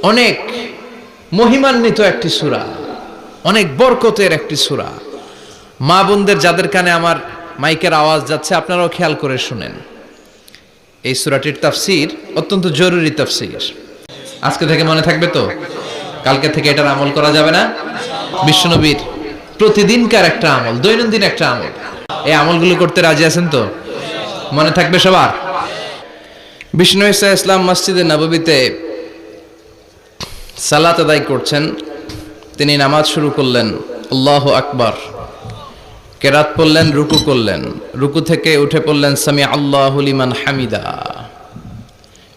অনেক মহিমান্বিত একটি সূরা, অনেক বরকতের একটি সূরা। মা বোনদের যাদের কানে আমার মাইকের আওয়াজ যাচ্ছে, আপনারাও খেয়াল করে শুনেন। এই সূরাটির তাফসীর অত্যন্ত জরুরি তাফসীর। আজকে থেকে মনে থাকবে তো? কালকে থেকে এটার আমল করা যাবে না? বিশ্বনবীর প্রতিদিনকার একটা আমল, দৈনন্দিন একটা আমল। এই আমলগুলো করতে রাজি আছেন তো? মনে থাকবে সবার? বিষ্ণু ঈসা ইসলাম মসজিদে নববীতে সালাত আদায় করছেন। তিনি নামাজ শুরু করলেন, আল্লাহু আকবার, কেরাত পড়লেন, রুকু করলেন, রুকু থেকে উঠে পড়লেন সামি আল্লাহু লিমান হামিদা।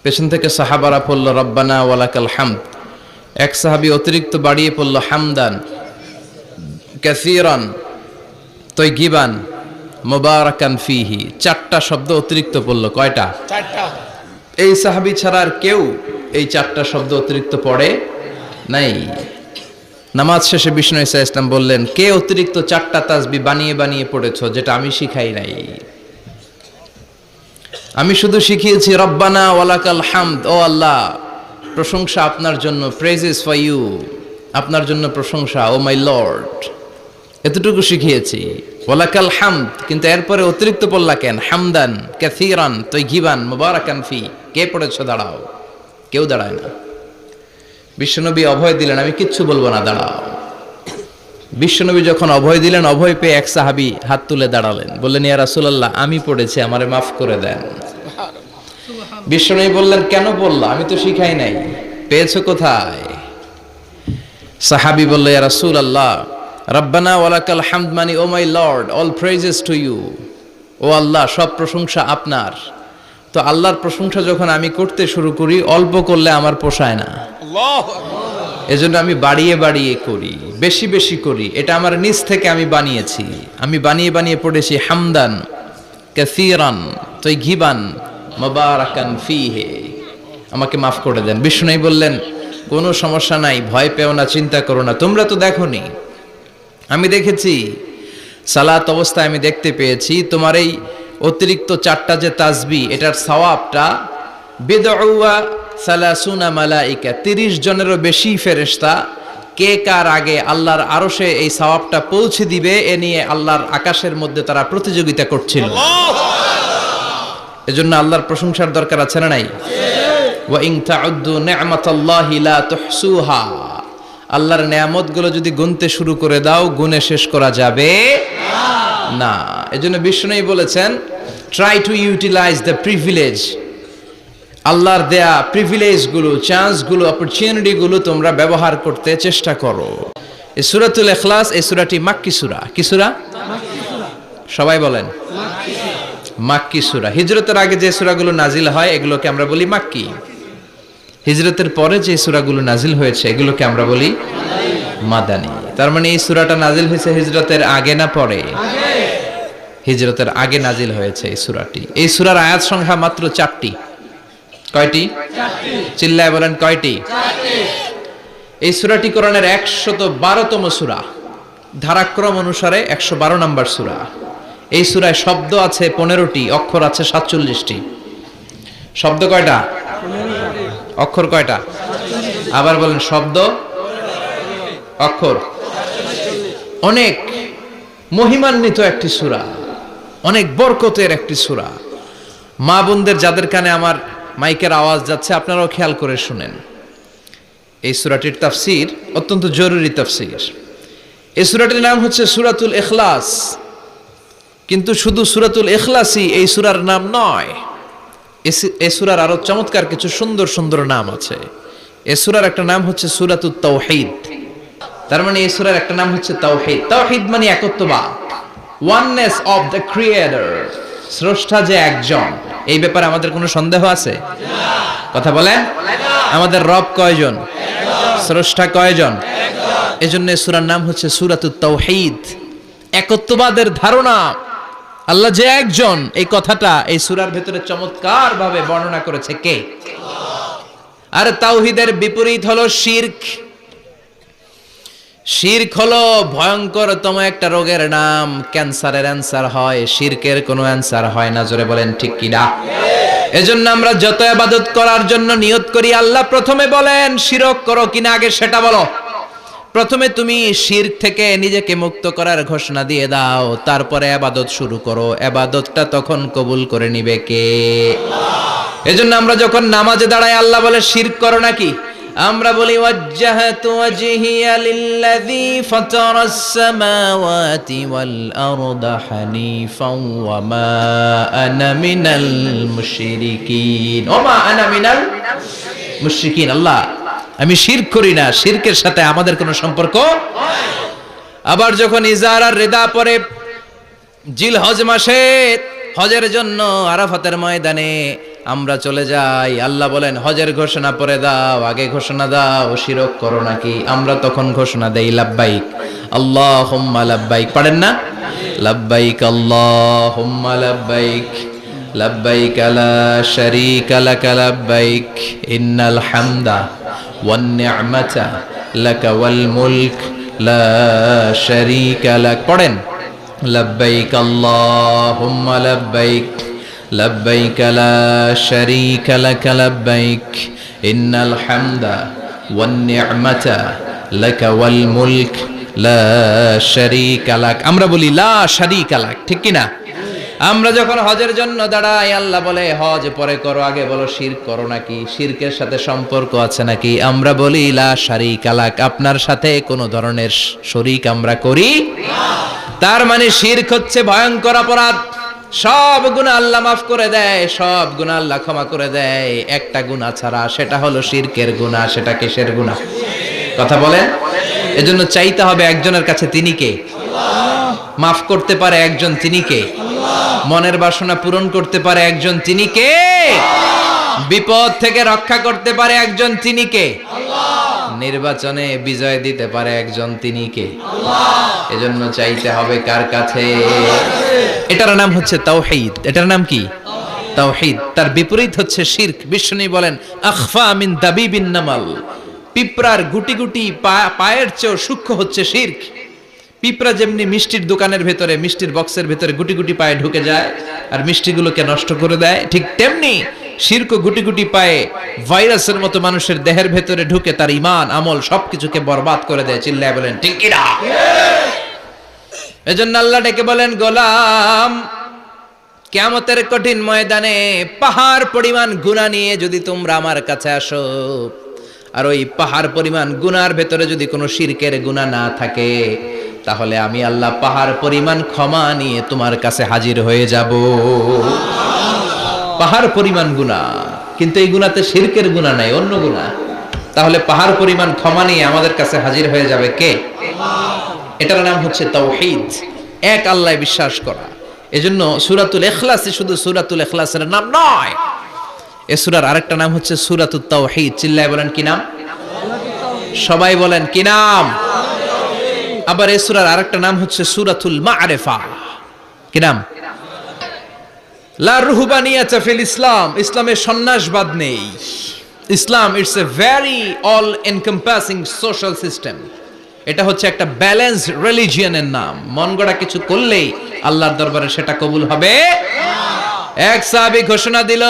পেছন থেকে সাহাবারা পড়ল রব্বানা ওয়ালাকাল হামদ। এক সাহাবী অতিরিক্ত বাড়িয়ে পড়ল হামদান কাসীরান তাইয়িবান মুবারাকান ফিহি। চারটা শব্দ অতিরিক্ত পড়ল। কয়টা? চারটা। এই সাহাবী ছাড়া আর কেউ এই চারটা শব্দ অতিরিক্ত পড়ে নাই। নামাজ শেষে বিষ্ণু ঈসা ইসলাম বললেন, কে অতিরিক্ত চারটা তাসবিহ বানিয়ে বানিয়ে পড়েছ, যেটা আমি শিখাই নাই? আমি শুধু শিখিয়েছি রব্বানা ওয়ালাকাল হামদ, ও আল্লাহ প্রশংসা আপনার জন্য, প্রেজেস ফর ইউ, আপনার জন্য প্রশংসা, ও মাই লর্ড, এতটুকু শিখিয়েছি। ওয়ালাকাল হামদ, কিন্তু এরপরে অতিরিক্ত পড়লা কেন? হামদান কাসীরান তাইয়িবান মুবারাকান ফি। কে পড়েছ? দাঁড়াও। কেউ দাঁড়ায় না। বিশ্বনবী অভয় দিলেন, আমি কিচ্ছু বলবো না, দাঁড়াও। বিশ্বনবী যখন অভয় দিলেন, অভয় পেয়ে এক সাহাবী হাত তুলে দাঁড়ালেন, বললেন, ইয়া রাসূলুল্লাহ, আমি পড়েছি, আমারে মাফ করে দেন। বিশ্বনবী বললেন, কেন বললা? আমি তো শিখাই নাই। পেয়েছো কোথায়? সাহাবী বলল, ইয়া রাসূলুল্লাহ, রব্বানা ওয়ালাকাল হামদ মানে O my Lord, all praises to you, O Allah সব প্রশংসা আপনার। তো আল্লাহর প্রশংসা যখন আমি করতে শুরু করি, অল্প করলে আমার পোষায় না, এজন্য আমি বাড়িয়ে বাড়িয়ে করি, বেশি বেশি করি। এটা আমার নিজ থেকে আমি বানিয়েছি। আমি বানিয়ে বানিয়ে পড়েছি হামদান কাসীরান তাইয়িবান মুবারাকান ফিহি। আমাকে মাফ করে দেন। বিষ্ণু বললেন, কোনো সমস্যা নাই, ভয় পেও না, চিন্তা করো না। তোমরা তো দেখোনি, আমি দেখেছি। সালাত অবস্থায় আমি দেখতে পেয়েছি তোমার এই অতিরিক্ত চারটা যে তাসবিহ, এটার সওয়াবটা বিদউয়া সালাসুনা মালাইকা, 30 জনেরও বেশি ফেরেশতা কে কার আগে আল্লাহর আরশে এই সওয়াবটা পৌঁছে দিবে, এ নিয়ে আল্লাহর আকাশের মধ্যে তারা প্রতিযোগিতা করছিল। এজন্য আল্লাহর প্রশংসার দরকার আছে না নাই? ওয়া ইন তাউদ্দু নি'মাতাল্লাহি লা তুহসুহা। আল্লাহর নেয়ামতগুলো যদি গুনতে শুরু করে দাও, গুনে শেষ করা যাবে না। এজন্য বিষ্ণুই বলেছেন, try to utilise the privilege. আল্লাহর দেয়া প্রিভিলেজগুলো, চান্সগুলো, অপরচুনিটিগুলো তোমরা ব্যবহার করতে চেষ্টা করো। এই সূরাতুল ইখলাস, এই সূরাটি মাক্কি সূরা। কি সূরা? সবাই বলেন, মাক্কি সূরা। হিজরতের আগে যে সূরাগুলো নাজিল হয় এগুলোকে আমরা বলি মাক্কি। হিজরতের পরে যে সূরাগুলো নাজিল হয়েছে এগুলোকে আমরা বলি মাদানী। তার মানে এই সূরাটা নাজিল হয়েছে হিজরতের আগে না পরে? হিজরতের আগে নাজিল হয়েছে এই সূরাটি। এই সূরার আয়াত সংখ্যা মাত্র 4টি। কয়টি? 4টি। চিল্লায় বলেন, কয়টি? 4টি। এই সূরাটি কোরআনের 112তম সূরা, ধারাক্রম অনুসারে 112 নম্বর সূরা। এই সূরায় শব্দ আছে 15টি, অক্ষর আছে 47টি। শব্দ কয়টা? 15টি। অক্ষর কয়টা? 47টি। আবার বলেন, শব্দ, অক্ষর 47টি। অনেক মহিমান্বিত একটি সূরা, অনেক বরকতের একটি সূরা। মা বোনদের যাদের কানে আমার মাইকের আওয়াজ যাচ্ছে, আপনারাও খেয়াল করে শুনেন। এই সূরাটির তাফসীর অত্যন্ত জরুরি তাফসীর। এই সূরাটির নাম হচ্ছে সূরাতুল ইখলাস। কিন্তু শুধু সূরাতুল ইখলাসই এই সূরার নাম নয়। এই সূরার আরো চমৎকার কিছু সুন্দর সুন্দর নাম আছে। এই সূরার একটা নাম হচ্ছে সূরাতুত তাওহীদ। তার মানে এই সূরার একটা নাম হচ্ছে তাওহীদ। তাওহীদ মানে একত্ববাদ, ওয়াননেস অফ দ্য ক্রিয়েটর। স্রষ্টা যে একজন, এই ব্যাপারে আমাদের কোনো সন্দেহ আছে? কথা বলেন, আমাদের রব কয়জন? স্রষ্টা কয়জন? এজন্য এই সূরার নাম হচ্ছে সূরাতুত তাওহীদ। একত্ববাদের ধারণা, আল্লাহ যে একজন, এই কথাটা এই সূরার ভেতরে চমৎকার ভাবে বর্ণনা করেছে কে? আর তাওহীদের বিপরীত হলো শিরক। শিরক হলো ভয়ঙ্করতম একটা রোগের নাম। ক্যান্সারের অ্যান্সার হয়, শিরকের কোনো অ্যান্সার হয় না। জোরে বলেন ঠিক কি না? এজন্য আমরা যত ইবাদত করার জন্য নিয়ত করি, আল্লাহ প্রথমে বলেন শিরক করো কিনা আগে সেটা বলো। প্রথমে তুমি শিরক থেকে নিজেকে মুক্ত করার ঘোষণা দিয়ে দাও, তারপরে ইবাদত শুরু করো। ইবাদতটা তখন কবুল করে নিবে কে? এজন্য আমরা যখন নামাজে দাঁড়াই আল্লাহ বলে শিরক করো নাকি? আমরা বলি ওয়াজ্জাহাতু ওয়াজহিয়া লিল্লাযী ফাতারাস সামাওয়াতি ওয়াল আরদা হানিফাও ওয়া মা আনা মিনাল মুশরিকিন। ওমা আনা মিনাল মুশরিকিন। আল্লাহ আমি শিরক করি না, শিরকের সাথে আমাদের কোনো সম্পর্ক। আবার যখন ইজার আর রিদা পরে জিলহজ মাসে হজের জন্য আরাফাতের ময়দানে আমরা চলে যাই, আল্লাহ বলেন হজের ঘোষণা পরে দাও, আগে ঘোষণা দাও শিরক করো নাকি? আমরা তখন ঘোষণা দেই লাব্বাইক আল্লাহুম্মা লাব্বাইক। পারেন না? লাব্বাইক আল্লাহুম্মা লাব্বাইক লাব্বাইক লা শারীকা লাক লাব্বাইক ইন্নাল হামদা ওয়ান নি'মাতা লাকা ওয়াল মুলক লা শারীকা লাক। পড়েন লাব্বাইক আল্লাহুম্মা লাব্বাইক লাব্বাইক লা শারীকা লাক লাব্বাইক ইন্নাল হামদা ওয়ান নি'মাতা লাকা ওয়াল মুলক লা শারীকা লাক। আমরা বলি লা শারীকা লাক, ঠিক কি না? আমরা যখন হজের জন্য দাঁড়াই আল্লাহ বলে হজ পরে করো, আগে বলো শিরক করো নাকি? শিরকের সাথে সম্পর্ক আছে নাকি? আমরা বলি লা শারীকা লাক, আপনার সাথে কোনো ধরনের শরীক আমরা করি না। তার মানে শিরক হচ্ছে ভয়ঙ্কর অপরাধ। সব গুনাহ আল্লাহ মাফ করে দেয়, সব গুনাহ আল্লাহ ক্ষমা করে দেয়, একটা গুনাহ ছাড়া, সেটা হলো শিরকের গুনাহ। সেটা কিসের গুনাহ? কথা বলেন। এজন্য চাইতে হবে একজনের কাছে, তিনি কে? মাফ করতে পারে একজন, তিনি কে? মনের বাসনা পূরণ করতে পারে একজন, তিনি কে? বিপদ থেকে রক্ষা করতে পারে একজন, তিনি কে? নির্বাচনে বিজয় দিতে পারে একজন, তিনি কে? এজন্য চাইতে হবে কার কাছে? এটার নাম হচ্ছে তাওহীদ। এটার নাম কি? তাওহীদ। তার বিপরীত হচ্ছে শিরক। বিষ্ণু বলেন আখফা মিন দাবিবিন নামাল, পিঁপড়ার গুটি গুটি পায়ের চেয়ে সূক্ষ্ম হচ্ছে শিরক। পিঁপড়া যেমনি মিষ্টির দোকানের ভেতরে, মিষ্টির বক্সের ভেতরে গুটি গুটি পায়ে ঢুকে যায় আর মিষ্টিগুলোকে নষ্ট করে দেয়, ঠিক তেমনি শিরক গুটি গুটি পায়ে ভাইরাসের মতো মানুষের দেহের ভেতরে ঢুকে তার ঈমান আমল সবকিছুকে বরবাদ করে দেয়। চিল্লায় বলেন ঠিক কি না? এজন্য আল্লাহ ডেকে বলেন গোলাম, কিয়ামতের কঠিন ময়দানে পাহাড় পরিমাণ গুনাহ নিয়ে যদি তোমরা আমার কাছে আসো, আর ওই পাহাড় পরিমাণ গুনার ভেতরে যদি কোনো শিরকের গুনাহ না থাকে, তাহলে আমি আল্লাহ পাহাড় পরিমাণ ক্ষমা নিয়ে তোমার কাছে হাজির হয়ে যাব। পাহাড় পরিমাণ গুনাহ, কিন্তু এই গুনাতে শিরকের গুনাহ নাই, অন্য গুনাহ। তাহলে পাহাড় পরিমাণ ক্ষমা নিয়ে আমাদের কাছে হাজির হয়ে যাবে কে? এটার নাম হচ্ছে তাওহীদ, এক আল্লাহ বিশ্বাস করা। এজন্য সূরাতুল ইখলাস শুধু সূরাতুল ইখলাসের নাম নয়, এই সূরার আরেকটা নাম হচ্ছে সূরাতুত তাওহীদ। চিল্লায় বলেন কি নাম? সবাই বলেন কি নাম? আবার এই সূরার আরেকটা নাম হচ্ছে সূরাতুল মা'রিফা। কি নাম? লা রুহবানিয়াতা ফিল ইসলাম, ইসলামে সন্ন্যাসবাদ নেই। Islam it's a very all encompassing social system. এটা হচ্ছে একটা ব্যালেন্স রিলিজিয়নের নাম। মন গড়া কিছু করলেই আল্লাহর দরবারে সেটা কবুল হবে না। এক সাহাবী ঘোষণা দিল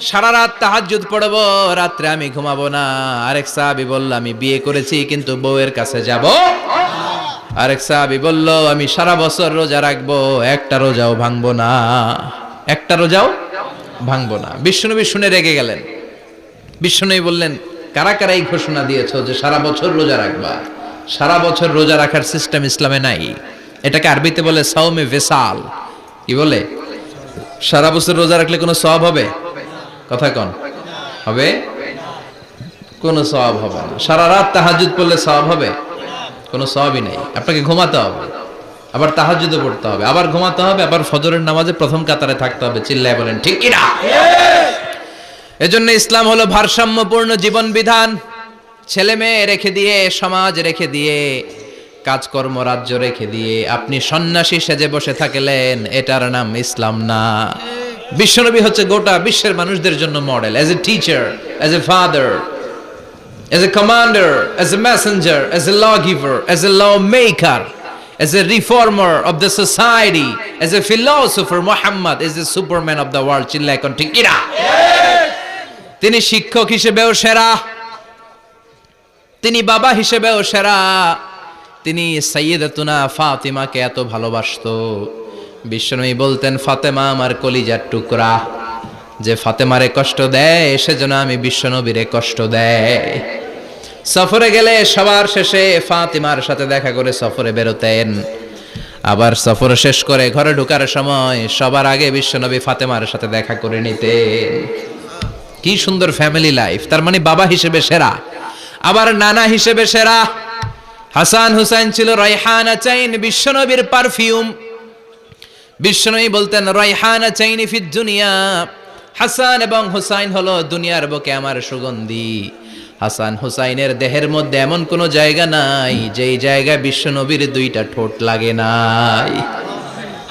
সারা রাত তাহাজ্জুদ পড়ব, রাত্রে আমি ঘুমাবো না। আরেক সাহাবী বলল আমি বিয়ে করেছি কিন্তু বউয়ের কাছে যাব। আরেক সাহাবী বলল আমি সারা বছর রোজা রাখবো, একটা রোজাও ভাঙবো না, একটা রোজাও ভাঙবো না। বিশ্বনবী শুনে রেগে গেলেন। বিশ্বনবী বললেন কারা কারা এই ঘোষণা দিয়েছো যে সারা বছর রোজা রাখবা? সারা বছর রোজা রাখার সিস্টেম ইসলামে নাই। এটাকে আরবিতে বলে সাওমে ভিসাল। কি বলে? সারা বছর রোজা রাখলে কোনো সওয়াব হবে? কথা কোন হবে? কোনো সওয়াব হবে না। সারা রাত তাহাজ্জুদ পড়লে সওয়াব হবে? কোনো সওয়াবই নাই। আপনাকে ঘুমাতে হবে, আবার তাহাজ্জুদও পড়তে হবে, আবার ঘুমাতে হবে, আবার ফজরের নামাজে প্রথম কাতারে থাকতে হবে। চিল্লায় বলেন ঠিক কি না? এজন্য ইসলাম হলো ভারসাম্যপূর্ণ জীবন বিধান। ছেলে মেয়ে রেখে দিয়ে, সমাজ রেখে দিয়ে, কাজকর্ম রাজ্য রেখে দিয়ে আপনি সন্ন্যাসী সেজে বসে থাকলেন, এটার নাম ইসলাম না। বিশ্বনবী হচ্ছে গোটা বিশ্বের মানুষদের জন্য model, as a teacher, as a father, as a commander, as a messenger, as a lawgiver, as a lawmaker. as a reformer of the society, as a philosopher, Muhammad is the superman of the world. চিল্লায় কোন ঠিক কিনা? তিনি শিক্ষক হিসেবেও সেরা, তিনি বাবা হিসেবেও সেরা। তিনি সাইয়্যিদাতুনা ফাতিমাকে এত ভালোবাসতো, বিশ্বনবী বলতেন ফাতেমা আমার কলিজার টুকরা, যে ফাতেমারে কষ্ট দেয় সেজন্য আমি বিশ্বনবীরে কষ্ট দেয়। সফরে গেলে সবার শেষে ফাতিমার সাথে দেখা করে সফরে বেরোতেন, আবার সফর শেষ করে ঘরে ঢোকার সময় সবার আগে বিশ্বনবী ফাতেমার সাথে দেখা করে নিতেন। কি সুন্দর ফ্যামিলি লাইফ। তার মানে বাবা হিসেবে সেরা, আবার নানা হিসেবে সেরা। হাসান হুসাইন ছিল রায়হানা চাইন, বিশ্বনবীর পারফিউম। বিশ্বনবী বলতেন রায়হানা চাইনি ফিদ দুনিয়া, হাসান এবং হুসাইন হলো দুনিয়ার বুকে আমার সুগন্ধি। হাসান হুসাইনের দেহের মধ্যে এমন কোন জায়গা নাই যেই জায়গায় বিশ্বনবীর দুইটা ঠোঁট লাগে নাই।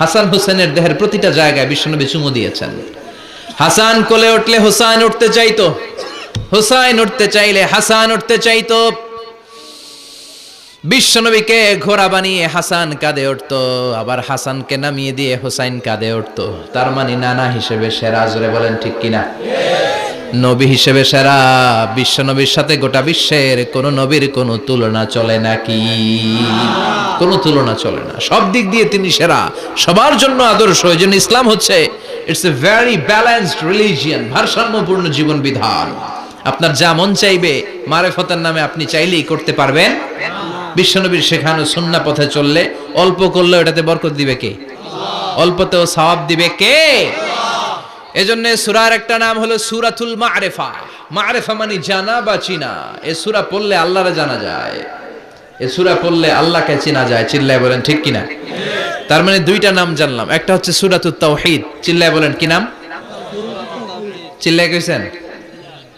হাসান হুসাইনের দেহের প্রতিটা জায়গায় বিশ্বনবী চুমু দিয়েছেন। হাসান কোলে উঠলে হুসাইন উঠতে চাইতো, হুসাইন উঠতে চাইলে হাসান উঠতে চাইতো। বিশ্বনবীকে ঘোড়া বানিয়ে হাসান কাঁধে উঠতো, আবার হাসানকে নামিয়ে দিয়ে হুসাইন কাঁধে উঠতো। তার মানে নানা হিসেবে সেরা। জোরে বলেন ঠিক কিনা? নবী হিসেবে সেরা। বিশ্বনবীর সাথে গোটা বিশ্বের কোন নবীর কোন তুলনা চলে নাকি? কোন তুলনা চলে না। সব দিক দিয়ে তিনি সেরা, সবার জন্য আদর্শ। এই জন্য ইসলাম হচ্ছে it's a very balanced religion, ভারসাম্যপূর্ণ জীবন বিধান। আপনার যা মন চাইবে মারেফতের নামে আপনি চাইলেই করতে পারবেন। বিশ্বনবীর শেখানো সুন্নাহ পথে চললে অল্প করলে এটাতে বরকত দিবে কে? অল্পতেও সওয়াব দিবে কে? এজন্য সূরার একটা নাম হলো সূরাতুল মা'রিফা। মা'রিফা মানে জানা বা চিনা। এই সূরা পড়লে আল্লাহরে জানা যায়, এই সূরা পড়লে আল্লাহকে চেনা যায়। চিল্লায় বলেন ঠিক কিনা? তার মানে দুইটা নাম জানলাম, একটা হচ্ছে সূরাতুত তাওহীদ। চিল্লায় বলেন কি নাম? চিল্লায় কইছেন?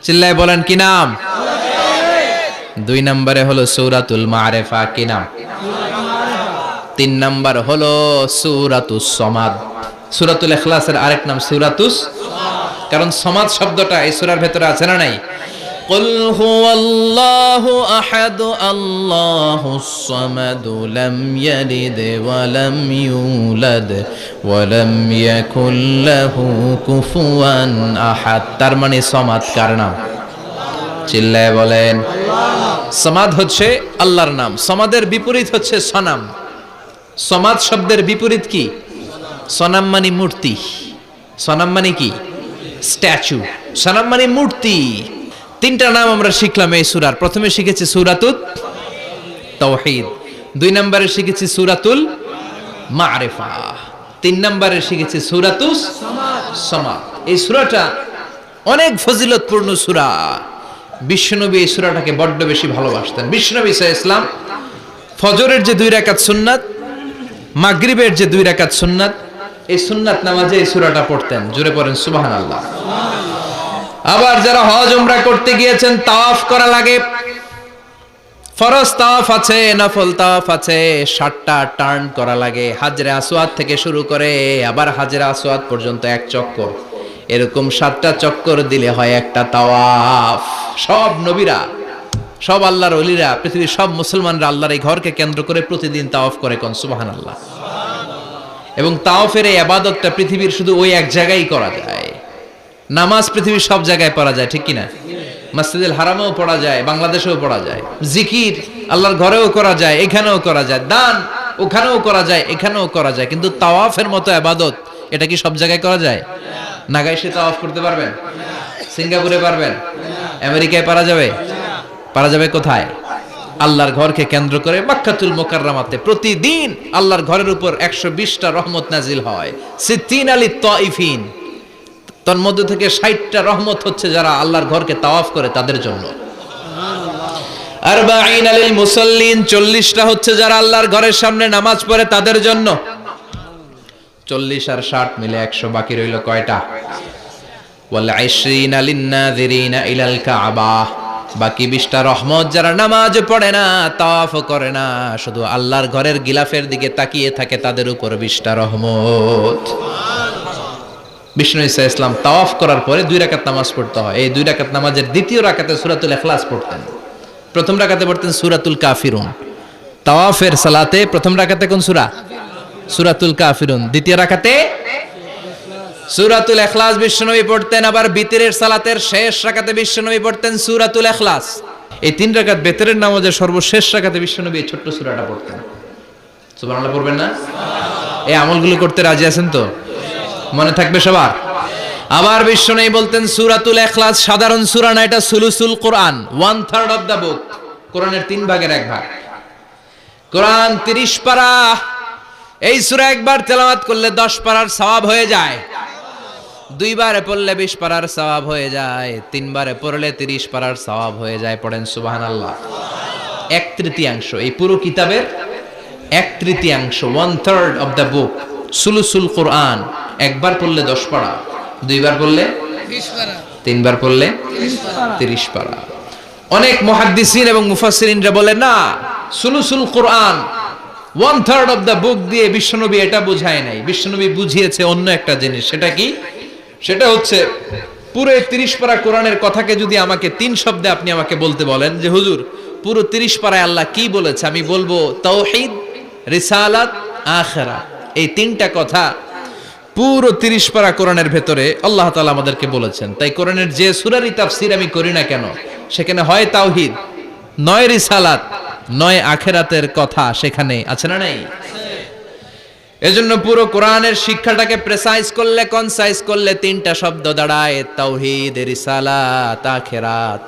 চিল্লায় বলেন কি নাম? দুই নম্বরে হলো সূরাতুল মা'রিফা। কি নাম? তিন নম্বর হলো সূরাতুস সমাদ। সূরাতুল ইখলাসের আরেক নাম সূরাতুস, কারণ সমাদ শব্দটা এই সূরার ভেতরে আছে না নাই? কুল হুয়াল্লাহু আহাদ আল্লাহুস সামাদ লাম ইয়ালিদ ওয়া লাম ইউলাদ ওয়া লাম ইয়াকুল লাহু কুফুয়ান আহাদ। তার মানে সমাদ কার নাম? চিল্লায় বলেন। সমাদ হচ্ছে আল্লাহর নাম। সমাদের বিপরীত হচ্ছে সনাম। সমাদ শব্দের বিপরীত কি? সনাম মানে মূর্তি। সনাম মানে কি? স্ট্যাচু। সনাম মানে মূর্তি। তিনটা নাম আমরা শিখলাম এই সূরার। প্রথমে শিখেছি সূরাতুত তাওহীদ, দুই নম্বরে শিখেছি সূরাতুল মা'রিফা, তিন নম্বরে শিখেছি সূরাতুস সমাদ। এই সূরাটা অনেক ফজিলতপূর্ণ সূরা। বিশ্বনবী এই সূরাটাকে বড্ড বেশি ভালোবাসতেন। বিশ্বনবী সাল্লাল্লাহু আলাইহি ওয়াসাল্লাম ফজরের যে 2 রাকাত সুন্নাত, মাগরিবের যে 2 রাকাত সুন্নাত, এই সুন্নাত নামাজে এই সূরাটা পড়তেন। জোরে পড়েন সুবহানাল্লাহ। আবার যারা হজ উমরা করতে গিয়েছেন, তাওয়াফ করা লাগে। ফরজ তাওয়াফ আছে, নফল তাওয়াফ আছে, 7টা টার্ন করা লাগে। হাজরে আসওয়াদ থেকে শুরু করে আবার হাজরে আসওয়াদ পর্যন্ত এক চক্কর, এরকম 7টা চক্কর দিলে হয় একটা তাওয়াফ। সব নবীরা, সব আল্লাহর ওলিরা, পৃথিবীর সব মুসলমানরা আল্লাহর এই ঘরকে কেন্দ্র করে প্রতিদিন তাওয়াফ করে। কোন সুবহানাল্লাহ। এবং তাওয়াফের এই ইবাদতটা পৃথিবীর শুধু ওই এক জায়গায় করা যায়। নামাজ পৃথিবীর সব জায়গায় পড়া যায়, ঠিক কিনা? মসজিদুল হারামেও পড়া যায়, বাংলাদেশেও পড়া যায়। জিকির আল্লাহর ঘরেও করা যায়, এখানেও করা যায়। দান ওখানেও করা যায়, এখানেও করা যায়। কিন্তু তাওয়াফের মতো ইবাদত, এটা কি সব জায়গায় করা যায়? নাগাইশে তাওয়াফ করতে পারবেন? সিঙ্গাপুরে পারবেন? আমেরিকায় পারা যাবে? পারা যাবে কোথায়? আল্লাহর ঘরকে কেন্দ্র করে মক্কাতুল মুকাররমাতে প্রতিদিন আল্লাহর ঘরের উপর 120টা রহমত নাজিল হয়। সিদ্দিন আলী তাইফিন, তার মধ্যে থেকে 60টা রহমত হচ্ছে যারা আল্লাহর ঘরকে তাওয়াফ করে তাদের জন্য। আরবাঈন আলিল মুসাল্লিন, 40টা হচ্ছে যারা আল্লাহর ঘরের সামনে নামাজ পড়ে তাদের জন্য। 40 আর 60 মিলে 100, বাকি রইল কয়টা? ওয়াল 20 লিন-নাযিরিনা ইলাল কাবা, বাকি 20টা রহমত যারা নামাজ পড়ে না, তাওয়াফ করে না, শুধু আল্লাহর ঘরের গিলাফের দিকে তাকিয়ে থাকে, তাদের উপর 20টা রহমত। বিষ্ণু ঈসা ইসলাম তাওয়াফ করার পরে 2 রাকাত নামাজ পড়তে হয়। এই 2 রাকাত নামাজের দ্বিতীয় রাকাতে সূরাতুল ইখলাস পড়তেন, প্রথম রাকাতে পড়তেন সূরাতুল কাফিরুন, তাওয়াফের সালাতে প্রথম রাকাতে কোন সূরা? সূরাতুল কাফিরুন। দ্বিতীয় রাকাতে সূরাতুল ইখলাস বিশ্বনবী পড়তেন। আবার বিতরের সালাতের শেষ রাকাতে বিশ্বনবী পড়তেন সূরাতুল ইখলাস। এই 3 রাকাত বিতরের নামাজের সর্বশেষ রাকাতে বিশ্বনবী এই ছোট্ট সূরাটা পড়তেন। সুবহানাল্লাহ পড়বেন না? এই আমলগুলো করতে রাজি আছেন তো? মনে থাকবে সবার? আবার বিশ্বনবী বলতেন সূরাতুল ইখলাস সাধারণ সূরা না, এটা সুলুসুল কোরআন, 1/3 অফ দা বুক। কোরআনের 3 ভাগের 1 ভাগ। কোরআন 30 পারা। এই সূরা একবার তেলাওয়াত করলে 10 পারার সওয়াব হয়ে যায়। 2 বারে পড়লে 20 পারার সওয়াব হয়ে যায়। 3 বারে পড়লে 30 পারার সওয়াব হয়ে যায়। পড়েন সুবহানাল্লাহ। 1/3 এই পুরো কিতাবের 1/3, 1/3 অফ দা বুক সুলুসুল কোরআন। একবার পড়লে 10 পারা, 2 বার পড়লে 20 পারা, 3 বার পড়লে 30 পারা। অনেক মুহাদ্দিসিন এবং মুফাসসিরিনরা বলে না, সুলুসুল কোরআন 1/3 অফ দা বুক দিয়ে বিশ্বনবী এটা বুঝায় নাই। বিশ্বনবী বুঝিয়েছে অন্য একটা জিনিস। সেটা কি? সেটা হচ্ছে পুরো 30 পারা কোরআনের কথাকে যদি আমাকে 3 শব্দে আপনি আমাকে বলতে বলেন যে হুজুর পুরো 30 পারায় আল্লাহ কি বলেছে, আমি বলবো তাওহীদ, রিসালাত, আখিরাত। এই 3টা কথা পুরো 30 পারা কোরআনের ভেতরে আল্লাহ তাআলা আমাদেরকে বলেছেন। তাই কোরআনের যে সূরারই তাফসীর আমি করি না কেন, সেখানে হয় তাওহীদ, নয় রিসালাত, নয় আখিরাতের কথা সেখানে আছে না নাই? এজন্য পুরো কোরআনের শিক্ষাটাকে প্রেসাইজ করলে, কনসাইজ করলে 3টা শব্দ দাঁড়ায়, তাওহীদ, রিসালাত, আখিরাত।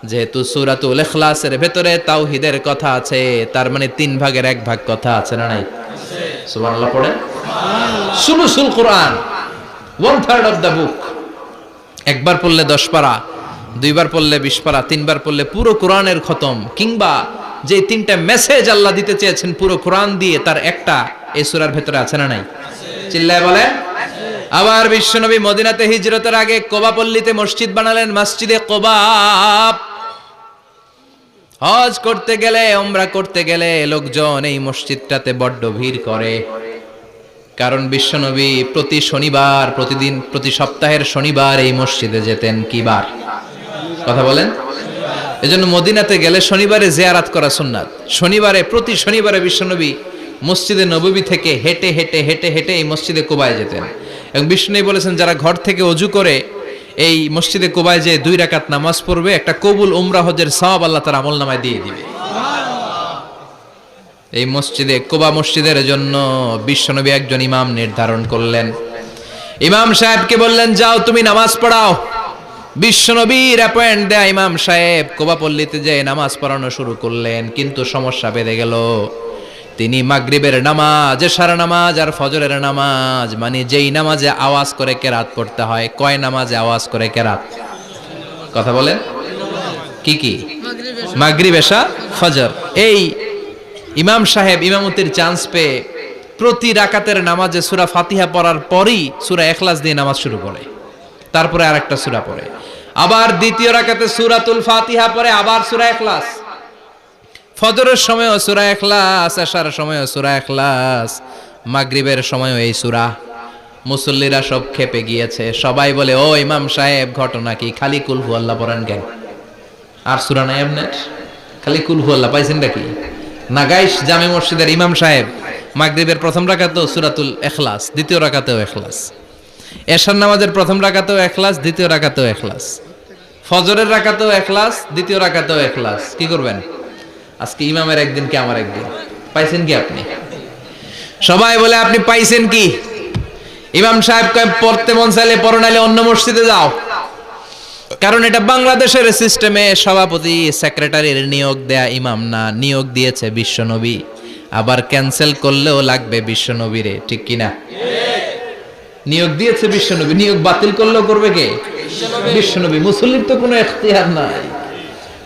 যেহেতু সূরাতুল ইখলাসের ভেতরে তাওহীদের কথা আছে, তার মানে 3 ভাগের 1 ভাগ কথা আছে না নাই? সুবহানাল্লাহ পড়েন। সুলুসুল কোরআন 1/3 অফ দা বুক। একবার পড়লে 10 পারা, 2 বার পড়লে 20 পারা, 3 বার পড়লে পুরো কোরআনের খতম। কিংবা যে 3টা মেসেজ আল্লাহ দিতে চেয়েছেন পুরো কোরআন দিয়ে, তার একটা এই সূরার ভেতরে আছে না নাই? চিল্লায় বলেন। আবার বিশ্বনবী মদিনাতে হিজরতের আগে কোবা পল্লীতে মসজিদ বানালেন, মসজিদে কোবা। হজ করতে গেলে, উমরা করতে গেলে লোকজন এই মসজিদটাতে বড্ড ভিড় করে। কারণ বিশ্বনবী প্রতি শনিবার, প্রতিদিন, প্রতি সপ্তাহের শনিবার এই মসজিদে যেতেন। কি বার? কথা বলেন। এজন্য মদিনাতে গেলে শনিবারে জিয়ারাত করা সুন্নাত। শনিবারে, প্রতি শনিবারে বিশ্বনবী মসজিদে নববী থেকে হেঁটে হেঁটে হেঁটে হেঁটে এই মসজিদে কুবায় যেতেন। এবং বিষ্ণু বলেছেন যারা ঘর থেকে ওযু করে এই মসজিদে কুবায় যে 2 রাকাত নামাজ পড়বে, একটা কবুল উমরা হজের সওয়াব আল্লাহ তার আমলনামায় দিয়ে দিবে। এই মসজিদে কুবা মসজিদের জন্য বিশ্বনবী একজন ইমাম নির্ধারণ করলেন। ইমাম সাহেবকে বললেন যাও তুমি নামাজ পড়াও। বিশ্বনবীর অ্যাপয়েন্ট দেয়া ইমাম সাহেব কুবা পল্লীতে যেয়ে নামাজ পড়ানো শুরু করলেন। কিন্তু সমস্যা বেড়ে গেল। তিনি মাগরিবের নামাজ, এশার নামাজ আর ফজরের নামাজ, মানে যেই নামাজে আওয়াজ করে কেরাত পড়তে হয়, কয় নামাজে আওয়াজ করে কেরাত? কথা বলেন। কি কি? মাগরিব, এশা, ফজর। এই ইমাম সাহেব ইমামতির চান্স পেয়ে প্রতি রাকাতের নামাজে সূরা ফাতিহা পড়ার পরই সূরা ইখলাস দিয়ে নামাজ শুরু করে, তারপরে আরেকটা সূরা পড়ে। আবার দ্বিতীয় রাকাতে সূরাতুল ফাতিহা পড়ে, আবার সূরা ইখলাস। ফজরের সময়ও সূরা ইখলাস, এশার সময়ও সূরা ইখলাস, মাগরিবের সময়ও এই সূরা। মুসল্লিরা সব খেপে গিয়েছে। সবাই বলে ও ইমাম সাহেব ঘটনা কি? খালি কুল হু আল্লাহ পড়েন কেন? আর সূরা নাই আপনার? খালি কুল হু আল্লাহ পাইছেন নাকি? নাগাইশ জামে মসজিদের ইমাম সাহেব মাগরিবের প্রথম রাকাতেও সূরাতুল ইখলাস, দ্বিতীয় রাকাতেও ইখলাস। এশার নামাজের প্রথম রাকাতেও ইখলাস, দ্বিতীয় রাকাতেও ইখলাস। ফজরের রাকাতেও ইখলাস, দ্বিতীয় রাকাতেও ইখলাস। কি করবেন? আজকে ইমামের একদিন কি আমার একদিন। পাইছেন কি আপনি? সবাই বলে আপনি পাইছেন কি? ইমাম সাহেব কয় পড়তে মন চাইলে পড়ো, নাইলে অন্য মসজিদে যাও। কারণ এটা বাংলাদেশের সিস্টেমে সভাপতি সেক্রেটারির নিয়োগ দেয়া ইমাম না, নিয়োগ দিয়েছে বিশ্বনবী। আবার ক্যান্সেল করলেও লাগবে বিশ্বনবীরে, ঠিক কিনা? নিয়োগ দিয়েছে বিশ্বনবী, নিয়োগ বাতিল করলেও করবে কে? বিশ্বনবী। মুসল্লির তো কোনো এখতিয়ার নাই।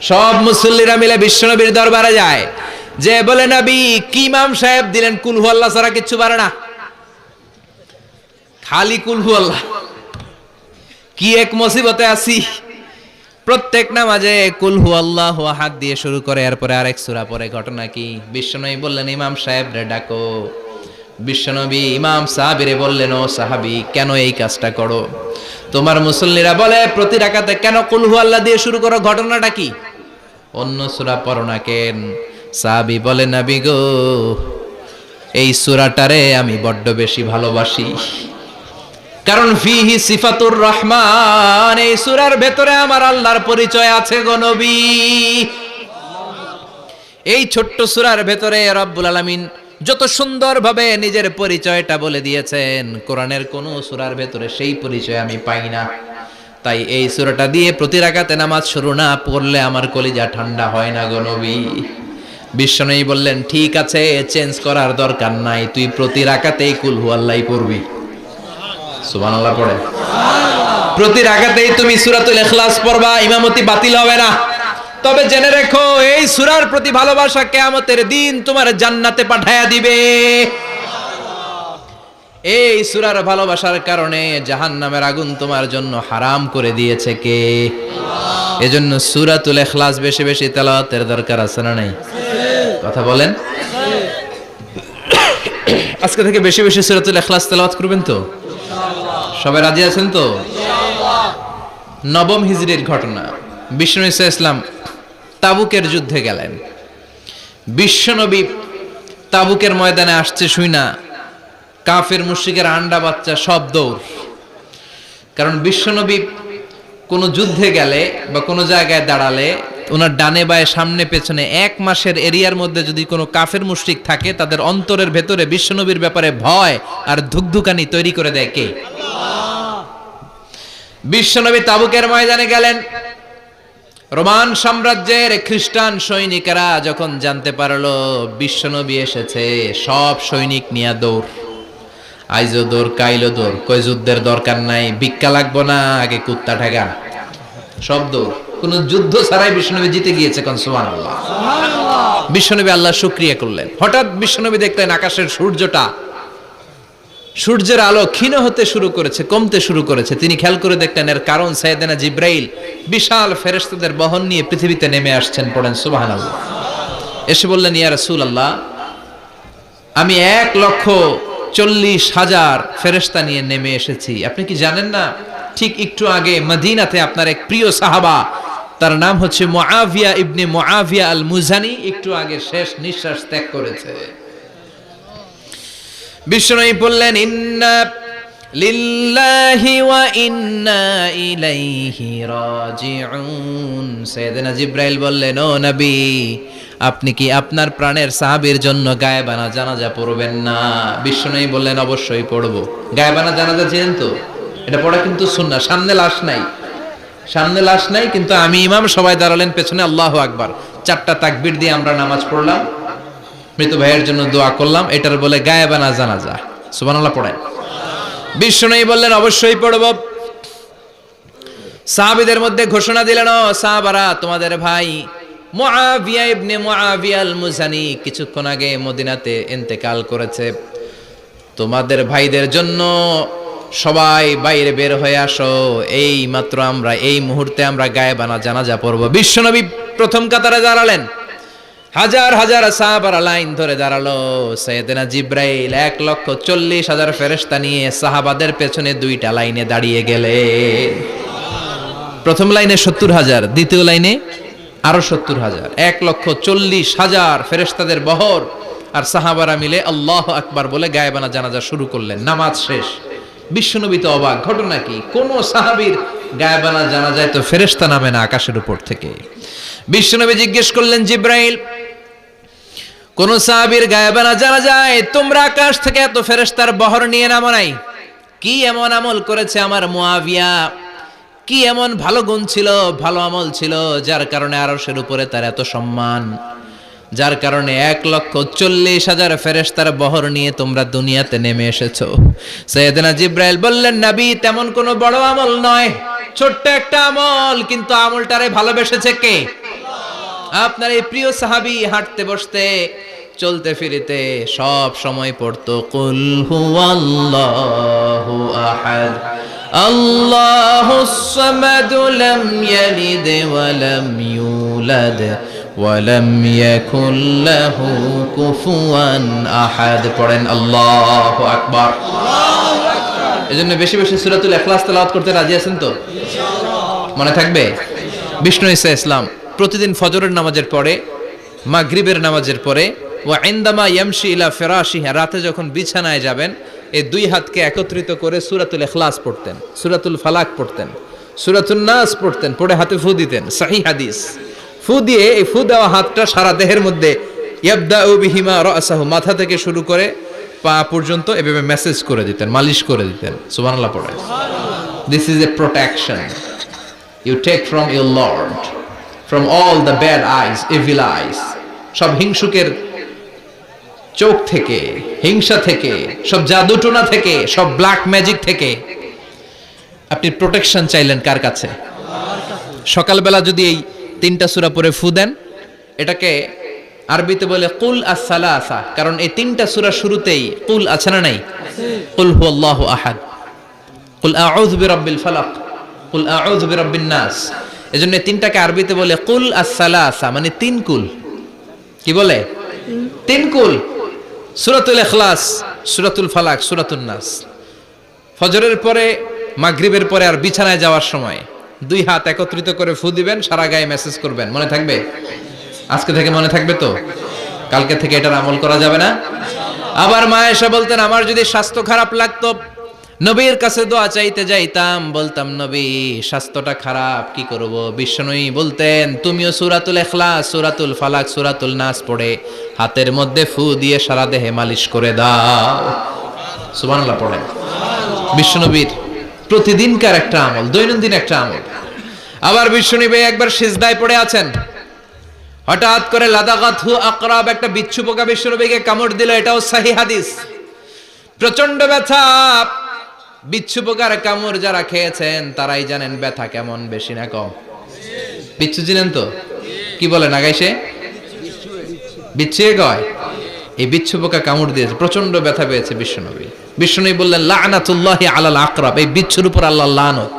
সব মুসল্লিরা মিলে বিশ্বনবীর দরবারে যায়, যে বলে নবী কি ইমাম সাহেব দিলেন কুল হু আল্লাহ ছাড়া কিচ্ছু পারে না, খালি কুল হু আল্লাহ। কি এক মুসিবতে আছি। প্রত্যেক নামাজে কুল হু আল্লাহ আহাদ দিয়ে শুরু করে, এরপরে আরেক সূরা পড়ে। ঘটনা কি? বিশ্বনবী বললেন ইমাম সাহেব রে ডাকো। বিশ্বনবী ইমাম সাহাবীরে বললেন ও সাহাবী কেন এই কাজটা করো? তোমার মুসল্লিরা বলে প্রতি রাকাতে কেন কুল হু আল্লাহ দিয়ে শুরু করো, ঘটনাটা কি? অন্য সূরা পড়ো না কেন? সাহাবী বলে, নবী গো, এই সূরাটারে আমি বড্ড বেশি ভালোবাসি, কারণ ফিহি সিফাতুর রহমান, এই সূরার ভেতরে আমার আল্লাহর পরিচয় আছে গো নবী। এই ছোট্ট সূরার ভেতরে রব্বুল আলামিন যত সুন্দরভাবে নিজের পরিচয়টা বলে দিয়েছেন, কোরআনের কোন সূরার ভেতরে সেই পরিচয় আমি পাই না। তাই এই সূরাটা দিয়ে প্রতি রাকাতে নামাজ শুরু না পড়লে আমার কলিজা ঠান্ডা হয় না গো নবী। বিশ্বনবী বললেন, ঠিক আছে, চেঞ্জ করার দরকার নাই, তুই প্রতি রাকাতেই কুল হুয়াল্লাহই পড়বি। সুবহানাল্লাহ পড়ে। প্রতি রাকাতেই তুমি সূরাতুল ইখলাস পড়বা, ইমামতি বাতিল হবে না। তবে জেনে রেখো, এই সূরার প্রতি ভালোবাসা কিয়ামতের দিন তোমার জান্নাতে পাঠায়া দিবে। এই সূরার ভালোবাসার কারণে জাহান্নামের আগুন তোমার জন্য হারাম করে দিয়েছে কে? এজন্য সূরাতুল ইখলাস বেশি বেশি তেলাওয়াতের দরকার আছে না নাই? কথা বলেন। আজকে থেকে বেশি বেশি সূরাতুল ইখলাস তেলাওয়াত করবেন তো? সবাই রাজি আছেন তো? নবম হিজরির ঘটনা। বিষ্ণু ঈসা ইসলাম তাবুকের যুদ্ধে গেলেন। বিশ্বনবী তাবুকের ময়দানে আসছে শুইনা কাফের মুশরিকের আন্ডা বাচ্চা সব দৌড়। কারণ বিশ্বনবী কোনো যুদ্ধে গেলে বা কোনো জায়গায় দাঁড়ালে ওনার ডানে বায়ে সামনে পেছনে 1 মাসের এরিয়ার মধ্যে যদি কোনো কাফের মুশরিক থাকে, তাদের অন্তরের ভেতরে বিশ্বনবীর ব্যাপারে ভয় আর ধুকধুকানি তৈরি করে দেয় কে? বিশ্বনবী তাবুকের ময়দানে গেলেন। রোমান সাম্রাজ্যের খ্রিস্টান সৈনিকেরা যখন জানতে পারলো বিশ্বনবী এসেছে, সব সৈনিক নিয়ে দৌড়। আইজো দৌড়, কাইলো দৌড়, কই যুদ্ধের দরকার নাই, ভিক্ষা লাগবো না, আগে কুত্তা ঠেকা, সব দৌড়। কোন যুদ্ধ ছাড়াই বিশ্বনবী জিতে গিয়েছে। কোন সুবহানাল্লাহ। বিশ্বনবী আল্লাহ শুকরিয়া করলেন। হঠাৎ বিশ্বনবী দেখলেন আকাশের সূর্যের আলো ক্ষীণ হতে শুরু করেছে, কমতে শুরু করেছে। তিনি খেয়াল করে দেখলেন এর কারণ সাইয়েদনা জিব্রাইল বিশাল ফেরেশতাদের বহন নিয়ে পৃথিবীতে নেমে আসছেন। পড়েন সুবহানাল্লাহ। এসে বললেন, ইয়া রাসূলুল্লাহ, আমি 1,40,000 ফেরেশতা নিয়ে নেমে এসেছি। আপনি কি জানেন না, ঠিক একটু আগে মদিনাতে আপনার এক প্রিয় সাহাবা, তার নাম হচ্ছে মুআবিয়া ইবনে মুআবিয়া আল মুজানি, একটু আগে শেষ নিঃশ্বাস ত্যাগ করেছে। বিশ্বনবী বললেন, ইন্না লিল্লাহি ওয়া ইন্না ইলাইহি রাজিউন। সাইয়েদনা জিব্রাইল বললেন, ও নবী, আপনি কি আপনার প্রাণের সাহাবীর জন্য গায়েবানা জানাজা পড়বেন না? বিশ্বনবী বললেন, অবশ্যই পড়ব। গায়েবানা জানাজা চেনেন তো? এটা পড়া কিন্তু সুন্নাহ। সামনে লাশ নাই, কিন্তু আমি ইমাম, সবাই দাঁড়ালেন পেছনে, আল্লাহু আকবার, 4টা তাকবীর দিয়ে আমরা নামাজ পড়লাম, মৃত ভাইয়ের জন্য দোয়া করলাম, এটার বলে গায়েবানা জানাজা। সুবহানাল্লাহ পড়েন। বিশ্বনবী বললেন, অবশ্যই পড়ব। সাহাবীদের মধ্যে ঘোষণা দিলেন, ও সাহাবারা, তোমাদের ভাই মুআবিয়া ইবনে মুআবিয়া আল মুজানি কিছুক্ষণ আগে মদিনাতে ইন্তেকাল করেছে। তোমাদের ভাইদের জন্য সবাই বাইরে বের হয়ে আসো, এই মাত্র আমরা এই মুহূর্তে আমরা গায়েবানা জানাজা পড়ব। বিশ্বনবী প্রথম কাতারে দাঁড়ালেন। হাজার হাজার সাহাবারা লাইন ধরে দাঁড়ালো। সাইয়েদনা জিব্রাইল 1,40,000 ফেরেশতা নিয়ে সাহাবাদের পেছনে 2টা লাইনে দাঁড়িয়ে গেলেন। প্রথম লাইনে 70,000, দ্বিতীয় লাইনে আরো 70,000, 1,40,000 ফেরেশতাদের বহর। আর সাহাবারা মিলে আল্লাহু আকবার বলে গায়েবানা জানাজা শুরু করলেন। নামাজ শেষ। বিশ্বনবী তো অবাক, ঘটনা কি? কোন সাহাবীর গায়েবানা জানাজায় তো ফেরেশতা নামে না আকাশের উপর থেকে। বিশ্বনবী জিজ্ঞেস করলেন, জিব্রাইল, কোন সাহাবীর গায়েবানা জানাজায় তোমরা আকাশ থেকে এত ফেরেশতার বহর নিয়ে নামো নাই? কি এমন আমল করেছে আমার মুআবিয়া? কি এমন ভালো গুণ ছিল, ভালো আমল ছিল, যার কারণে আরশের উপরে তার এত সম্মান, যার কারণে 1,40,000 ফেরেশতার বহর নিয়ে তোমরা দুনিয়াতে নেমে এসেছো? সাইয়েদনা জিব্রাইল বললেন, নবী, তেমন কোনো বড় আমল নয়, ছোট্ট একটা আমল, কিন্তু আমলটারে ভালোবেসেছে কে? আপনার এই প্রিয় সাহাবী হাঁটতে বসতে চলতে ফিরিতে সব সময় পড়তো, কুল হুয়াল্লাহু আহাদ আল্লাহুস সামাদ লাম ইয়ালিদ ওয়া লাম ইউলাদ ওয়া লাম ইয়াকুল লাহু কুফুয়ান আহাদ। পড়েন আল্লাহু আকবার। আল্লাহু আকবার। এজন্য বেশি বেশি সূরাতুল ইখলাস তেলাওয়াত করতে রাজি আছেন তো? ইনশাআল্লাহ। মনে থাকবে? বিষ্ণু ঈসা ইসলাম প্রতিদিন ফজরের নামাজের পরে মাগরিবের নামাজের পরে, ওয়া ইনদামা ইয়ামশি ইলা ফিরাশিহি, রাতে যখন বিছানায় যাবেন এই দুই হাতকে একত্রিত করে সূরাতুল ইখলাস পড়তেন, সূরাতুল ফালাক পড়তেন, সূরাতুন নাস পড়তেন, পড়ে হাতে ফু দিতেন। সহিহ হাদিস। ফু দিয়ে এই ফু দেওয়া হাতটা সারা দেহের মধ্যে ইয়াবদাউ বিহিমা রাসাহু, মাথা থেকে শুরু করে পা পর্যন্ত এভাবে মেসেজ করে দিতেন, মালিশ করে দিতেন। সুবহানাল্লাহ পড়ে। This is a protection you take from your Lord, from all the bad eyes, evil eyes, সব হিংসুকের চোখ থেকে, হিংসা থেকে, সব জাদুটোনা থেকে, সব ব্ল্যাক ম্যাজিক থেকে আপনি প্রোটেকশন চাইলেন কার কাছে? সকালবেলা যদি এই 3টা সূরা পড়ে ফু দেন, এটাকে আরবিতে বলে কুল আস-সালাসা, কারণ এই 3টা সূরা শুরুতেই কুল আছে না নাই? কুল হুয়াল্লাহু আহাদ, কুল আউযু বিরাব্বিল ফালাক, কুল আউযু বিরাব্বিন নাস। এজন্য এই 3টাকে আরবিতে বলে কুল আস-সালাসা, মানে 3 কুল। কি বলে? 3 কুল। সূরাতুল ইখলাস, সূরাতুল ফালাক, সূরাতুন নাস। ফজরের পরে, মাগরিবের পরে আর বিছানায় যাওয়ার সময় 2 হাত একত্রিত করে ফু দিবেন, সারা গায়ে মেসেজ করবেন। মনে থাকবে? আজকে থেকে মনে থাকবে তো? কালকে থেকে এটার আমল করা যাবে না? আবার মা এসে বলতেন, আমার যদি স্বাস্থ্য খারাপ লাগতো নবীর কাছে দোয়া চাইতে যাইতাম, বলতাম নবী স্বাস্থ্যটা খারাপ, কি করব? বিশ্বনবী বলতেন, তুমিও সূরাতুল ইখলাস, সূরাতুল ফালাক, সূরাতুল নাস পড়ে হাতের মধ্যে ফু দিয়ে সারা দেহে মালিশ করে দাও। সুবহানাল্লাহ পড়েন। বিশ্বনবীর প্রতিদিনকার একটা আমল, দৈনন্দিন একটা আমল। আবার বিশ্বনবী একবার সিজদায় পড়ে আছেন, হঠাৎ করে লাদাগাতহু আকরাব, একটা বিচ্ছু পোকা বিশ্বনবীকে কামড় দিল। এটাও সহিহ হাদিস। প্রচন্ড ব্যথা। বিচ্ছু পোকার কামড় যারা খেয়েছেন তারাই জানেন ব্যথা কেমন, বেশি না কম? বিচ্ছু চিনেন তো? কি বলেন আগাইছে? বিচ্ছু কয়। এই বিচ্ছু পোকা কামড় দিয়েছে, প্রচন্ড ব্যথা পেয়েছে বিশ্বনবী। বিশ্বনবী বললেন, লা'নাতুল্লাহি আলাল আকরাব, এই বিচ্ছুর উপর আল্লাহর লানত।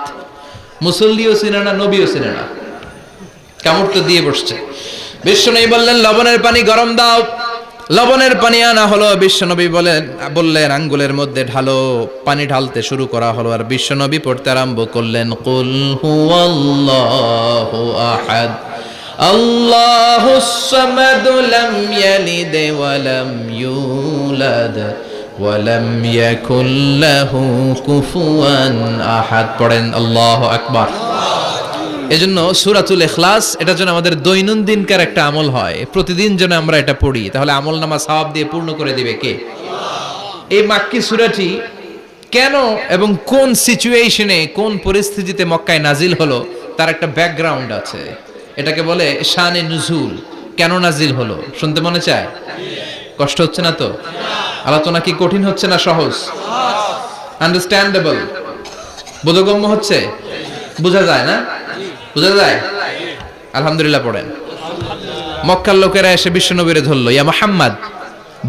মুসল্লিও চিনে না, নবীও চিনে না, কামড় তো দিয়ে বসছে। বিশ্বনবী বললেন, লবণের পানি গরম দাও। লবণের পানি আনা হলো। বিশ্বনবী বললেন আঙ্গুলের মধ্যে ঢালো। পানি ঢালতে শুরু করা হলো, আর বিশ্বনবী পড়তে আরম্ভ করলেন, কুল হুয়াল্লাহু আহাদ, আল্লাহুস সামাদ, লাম ইয়ালিদ ওয়া লাম ইউলাদ ওয়া লাম ইয়াকুল লাহু কুফুয়ান আহাদ। পড়েন আল্লাহু আকবার। এজন্য সূরাতুল ইখলাস এটা যেন আমাদের দৈনন্দিনকার একটা আমল হয়, প্রতিদিন যেন আমরা এটা পড়ি, তাহলে আমল নামা সওয়াব দিয়ে পূর্ণ করে দিবে কে? এই মাক্কি সূরাটি কেন এবং কোন সিচুয়েশনে, কোন পরিস্থিতিতে মক্কায় নাজিল হলো তার একটা ব্যাকগ্রাউন্ড আছে। এটাকে বলে শানে নুজুল। কেন নাজিল হলো শুনতে মনে চায়? কষ্ট হচ্ছে না তো? আলোচনা কি কঠিন হচ্ছে না সহজ? আন্ডারস্ট্যান্ডেবল, বোধগম্য হচ্ছে? বোঝা যায় না? বোঝা যায়? আলহামদুলিল্লাহ পড়েন। মক্কার লোকেরা এসে বিশ্বনবীরে ধরলো, ইয়া মুহাম্মদ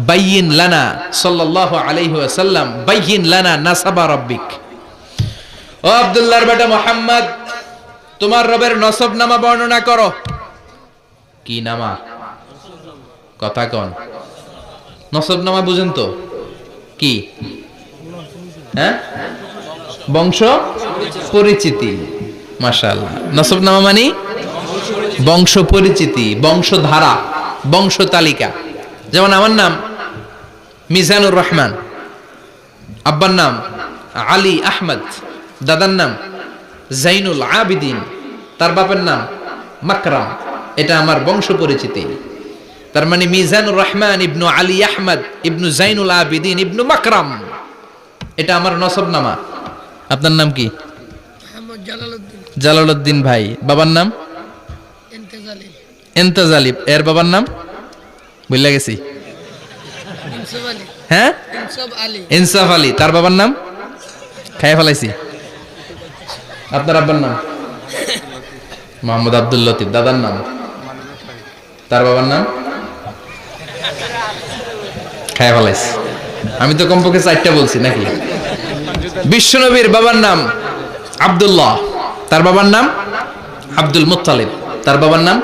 বাইয়িন লানা, সাল্লাল্লাহু আলাইহি ওয়াসাল্লাম, বাইয়িন লানা নাসাবা রাব্বিক। ও আব্দুল্লাহর বেটা মুহাম্মদ, তোমার রবের নসব নামা বর্ণনা করো। কি নামা? কথা কোন? নসব নামা বুঝেন তো? কি? হ্যাঁ, বংশ পরিচিতি। মাশাআল্লাহ। নসব নামা মানে বংশ পরিচিতি, বংশধারা, বংশ তালিকা। যেমন আমার নাম মিজানুর রহমান, আব্বার নাম আলী আহমদ, দাদার নাম জাইনুল আবিদিন, তার বাপের নাম মাকরাম। এটা আমার বংশ পরিচিতি। তার মানে মিজানুর রহমান ইবনু আলী আহমদ ইবনু জাইনুল আবিদিন ইবনু মাকরাম, এটা আমার নসব নামা। আপনার নাম কি? জালালউদ্দিন ভাই। বাবার নাম এন্তেজালি। এর বাবার নাম ভুলে গেছি। হ্যাঁ, ইনসাফ আলী। তার বাবার নাম খাইয়া ফেলাইছি। আপনার আব্বার নাম মোহাম্মদ আব্দুল লতিফ। দাদার নাম? তার বাবার নাম খাইয়া ফেলাইছি। আমি তো কমপক্ষে 4টা বলছি নাকি? বিশ্বনবীর বাবার নাম আব্দুল্লাহ, তার বাবার নাম আব্দুল মুত্তালিব, তার বাবার নাম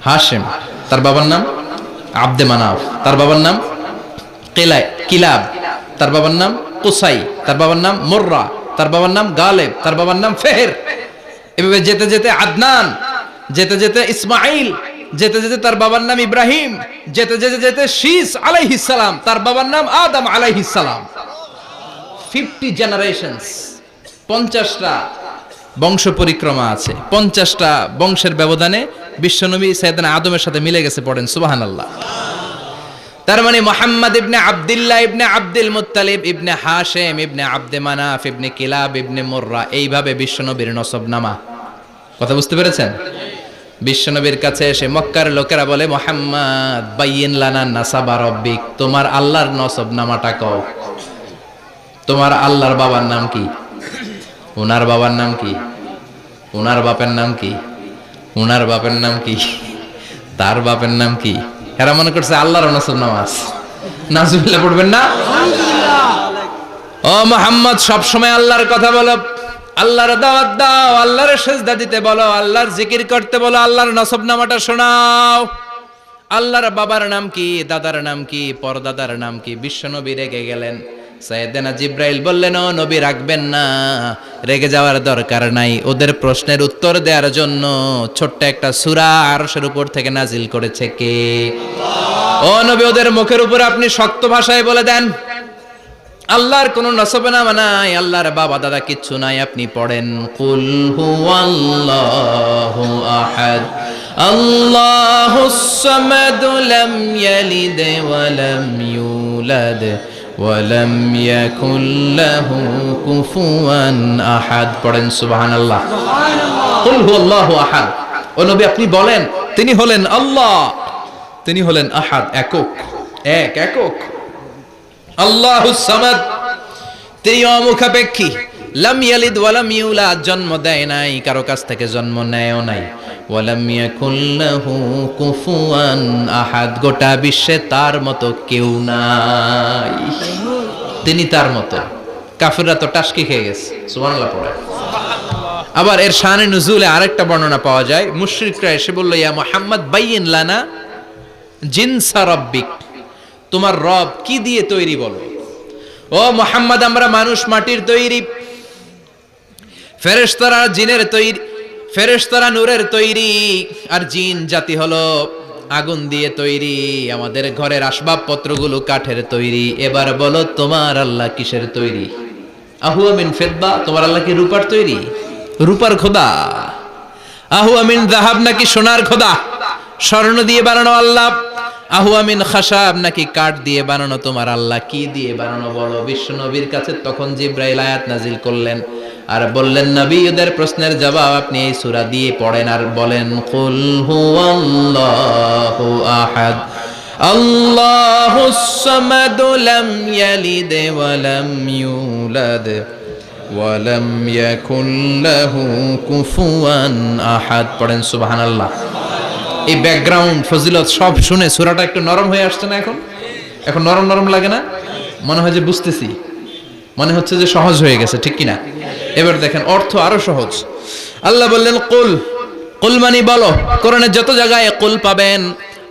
হাশিম, তার বাবার নাম আব্দে মানাফ, তার বাবার নাম কিলাব, তার বাবার নাম কুসাই, তার বাবার নাম মুররা, তার বাবার নাম গালেব, তার বাবার নাম ফেহের। এভাবে যেতে যেতে আদনান, যেতে যেতে ইসমাইল, যেতে যেতে তার বাবার নাম ইব্রাহিম, যেতে যেতে যেতে শীস আলাইহিস সালাম, তার বাবার নাম আদম আলাইহিস সালাম। 50 জেনারেশনস, 50টা বংশ পরিক্রমা আছে। 50টা বংশের ব্যবধানে বিশ্বনবী সাইয়েদনা আদমের সাথে মিলে গেছে, পড়েন সুবহানাল্লাহ। তার মানে মুহাম্মদ ইবনে আব্দুল্লাহ ইবনে আব্দুল মুত্তালিব ইবনে হাশিম ইবনে আব্দে মানাফ ইবনে কিলাব ইবনে মুররা, এইভাবে বিশ্বনবীর নসবনামা। কথা বুঝতে পেরেছেন? বিশ্বনবীর কাছে এসে মক্কার লোকেরা বলে, মুহাম্মদ বাইয়িন লানা নাসাবা রাব্বিক, তোমার আল্লাহর নসবনামাটা কও। তোমার আল্লাহর বাবার নাম কি? ওনার বাবার নাম কি? ওনার বাপের নাম কি? ওনার বাপের নাম কি? তার বাপের নাম কি? এরা মনে করছে আল্লাহর নসবনামা আছে। নাজুবিল্লাহ পড়বেন না? ও মুহাম্মদ, সবসময় আল্লাহর কথা বলো, আল্লাহর দাওয়াত দাও, আল্লাহর সিজদা দিতে বলো, আল্লাহর জিকির করতে বলো, আল্লাহর নসবনামাটা শোনাও। আল্লাহর বাবার নাম কি? দাদার নাম কি? পরদাদার নাম কি? বিশ্বনবী রেগে গেলেন। সাইয়েদনা জিব্রাইল বললেন, ও নবী রাখবেন না, রেগে যাওয়ার দরকার নাই। ওদের প্রশ্নের উত্তর দেওয়ার জন্য ছোট্ট একটা সূরা আরশের উপর থেকে নাজিল করেছে কে? আল্লাহ। ও নবী, ওদের মুখের উপর আপনি শক্ত ভাষায় বলে দেন, আল্লাহর কোনো নসবনামা নাই, আল্লাহর বাবা দাদা কিচ্ছু নাই। আপনি পড়েন, কুল হুয়াল্লাহু আহাদ আল্লাহুস সামাদ লাম ইয়ালিদ ওয়া লাম ইউলাদ ওয়া লাম ইয়াকুল লাহু কুফুয়ান আহাদ। পড়েন সুবহানাল্লাহ। কুল হুয়াল্লাহু আহাদ। ও নবী, আপনি বলেন, তিনি হলেন আল্লাহ, তিনি হলেন আহাদ, একক, একক। আল্লাহুস সামাদ, তিনি অমুখাপেক্ষী। লাম ইয়ালিদ ওয়া লাম ইউলাদ, জন্ম দেয় নাই, কারো কাছ থেকে জন্ম নেয়ও নাই। ওয়া লাম ইয়াকুল লাহু কুফুয়ান আহাদ, গোটা বিশ্বে তার মতো কেউ নাই, তিনি তার মতো। কাফিররা তো টাসকি খেয়ে গেছে। সুবহানাল্লাহ পড়ে। আবার এর শানে নুজুলে আরেকটা বর্ণনা পাওয়া যায়। মুশরিকরা এসে বলল, ইয়া মুহাম্মদ বাইয়িন লানা জিনসা রাব্বিক, তোমার রব কি দিয়ে তৈরি বলো। ও মুহাম্মদ, আমরা মানুষ মাটির তৈরি, ফেরেশতারা জিনের তৈরি, ফেরেশতারা নূরের তৈরি, আর জিন জাতি হলো আগুন দিয়ে তৈরি। আমাদের ঘরের আসবাবপত্রগুলো কাঠের তৈরি। এবার বলো, তোমার আল্লাহ কিসের তৈরি? আহুয়া মিন ফিদ্দা, তোমার আল্লাহ কি রূপার তৈরি? রূপার খোদা? আহুয়া মিন যাহাব, নাকি সোনার খোদা, স্বর্ণ দিয়ে বানানো আল্লাহ? আহুয়া মিন খাশাব, নাকি কাঠ দিয়ে বানানো তোমার আল্লাহ? কি দিয়ে বানানো বলো। বিশ্ব নবীর কাছে তখন জিব্রাইল আয়াত নাজিল করলেন আর বললেন, নবী, ওদের প্রশ্নের জবাব আপনি এই সূরা দিয়ে পড়েন আর বলেন, কুল হুয়াল্লাহু আহাদ আল্লাহুস সামাদ লাম ইয়ালিদ ওয়া লাম ইউলাদ ওয়া লাম ইয়াকুল লাহু কুফুয়ান আহাদ। পড়েন সুবহানাল্লাহ। এই ব্যাকগ্রাউন্ড ফজিলত সব শুনে সূরাটা একটু নরম হয়ে আসছে না? এখন নরম নরম লাগে না? মনে হয় যে বুঝতেছি, মনে হচ্ছে যে সহজ হয়ে গেছে, ঠিক কিনা? এবার দেখেন অর্থ আরো সহজ। আল্লাহ বললেন কুল, কুল মানে বলো। কোরআনের যত জায়গায় কুল পাবেন,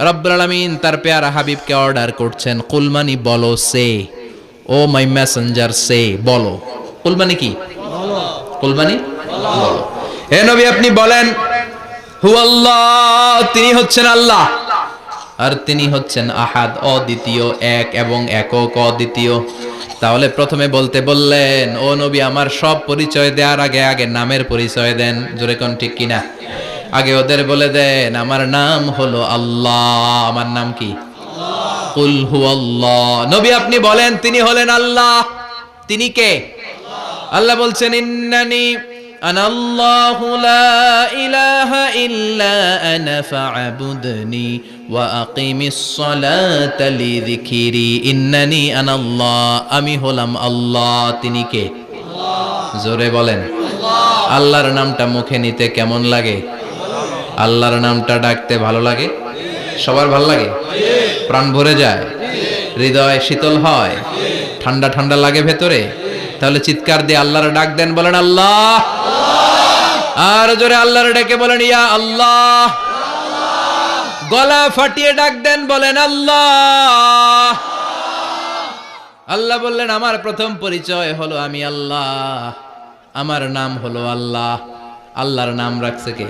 রব্বুল আলামিন তার পেয়ারা হাবিবকে অর্ডার করছেন, কুল মানে বলো, সে, ও মাই মেসেঞ্জার, সে, বলো। কুল মানে কি? কুল মানে বলো। হে নবী, আপনি বলেন, হুয়াল্লাহ, তিনি হচ্ছেন আল্লাহ, আর তিনি হচ্ছেন আহাদ, অদ্বিতীয়, এক এবং একক, অদ্বিতীয়। তাহলে প্রথমে বলতে বললেন, ও নবী, আমার সব পরিচয় দেওয়ার আগে আগে নামের পরিচয় দেন। জোরে কোন ঠিক কিনা? আগে ওদের বলে দেন, আমার নাম হলো আল্লাহ। আমার নাম কি? কুল হুয়াল্লাহ। নবী, আপনি বলেন, তিনি হলেন আল্লাহ। তিনি কে? আল্লাহ বলছেন, ইন্নানি আনাল্লাহু লা ইলাহা ইল্লা আনা ফা'বুদনি ওয়া আকিমিস সালাতা লিযিকরি। ইন্নানি আনাল্লাহ, আমি হলাম আল্লাহ। তিনি কে? জোরে বলেন। আল্লাহর নামটা মুখে নিতে কেমন লাগে? আল্লাহর নামটা ডাকতে ভালো লাগে? সবার ভালো লাগে? প্রাণ ভরে যায়? হৃদয় শীতল হয়? ঠান্ডা ঠান্ডা লাগে ভেতরে? তাহলে চিৎকার দিয়ে আল্লাহর ডাক দেন, বলেন আল্লাহ। আর জোরে আল্লাহর ডেকে বলেন, ইয়া আল্লাহ। গলা ফাটিয়ে ডাক দেন, বলেন আল্লাহ। আল্লাহ বললেন, আমার প্রথম পরিচয় হলো আমি আল্লাহ, আমার নাম হলো আল্লাহ। আল্লাহর নাম রাখছে কে?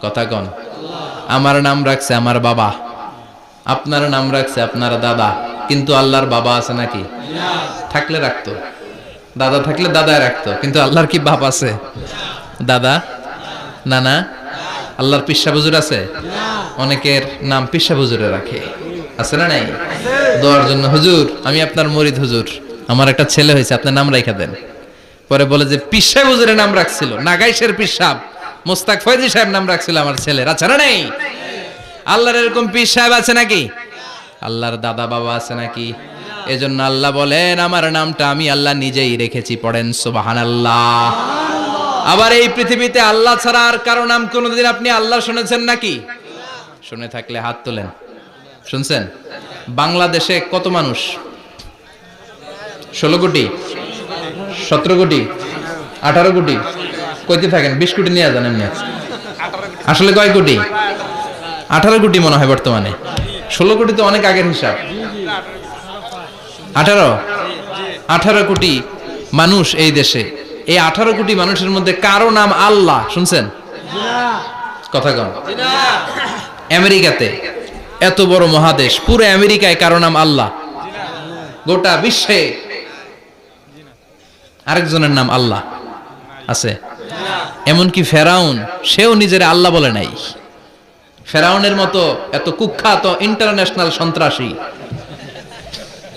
কথা কন। আমার নাম রাখছে আমার বাবা, আপনার নাম রাখছে আপনার দাদা, কিন্তু আল্লাহর বাবা আছে নাকি? থাকলে রাখতো, দাদা থাকলে দাদায় রাখতো, কিন্তু আল্লাহর কি বাপ আছে? দাদা, নানা, আল্লাহর পিসা হুজুর আছে? অনেকের নাম পিসা হুজুরে রাখে, আছে না নাই? দোয়ার জন্য, হুজুর আমি আপনার মরিদ হুজুর, আমার একটা ছেলে হয়েছে, আপনার নাম রাখা দেন। পরে বলে যে পিসা হুজুরের নাম রাখছিল, নাগাইশের পিসাব মোস্তাক ফয়জি সাহেব নাম রাখছিল আমার ছেলের, আছে না নাই? আল্লাহর এরকম পীর সাহেব আছে নাকি? আল্লাহর দাদা বাবা আছে নাকি? এজন্য আল্লাহ বলেন আমার নামটা আমি আল্লাহ নিজেই রেখেছি, পড়েন সুবহানাল্লাহ। আবার এই পৃথিবীতে আল্লাহ ছাড়া আর কারো নাম কোনোদিন আপনি আল্লাহ শুনেছেন নাকি? শুনে থাকলে হাত তোলেন। শুনছেন? বাংলাদেশে কত মানুষ? 16 কোটি, 17 কোটি, 18 কোটি, কইতে থাকেন 20 কোটি নিয়ে যান এমনি। আসলে কয় কোটি? 18 কোটি মনে হয় বর্তমানে। 16 কোটি তো অনেক আগের হিসাব। 18 কোটি মানুষ এই দেশে। এই 18 কোটি মানুষের মধ্যে কারো নাম আল্লাহ শুনছেন? কথা কম। আমেরিকাতে, এত বড় মহাদেশ, পুরো আমেরিকায় কারো নাম আল্লাহ? গোটা বিশ্বে আরেকজনের নাম আল্লাহ আছে? এমনকি ফেরাউন, সেও নিজের আল্লাহ বলে নাই। ফেরাউনের মতো এত কুখ্যাত ইন্টারন্যাশনাল সন্ত্রাসী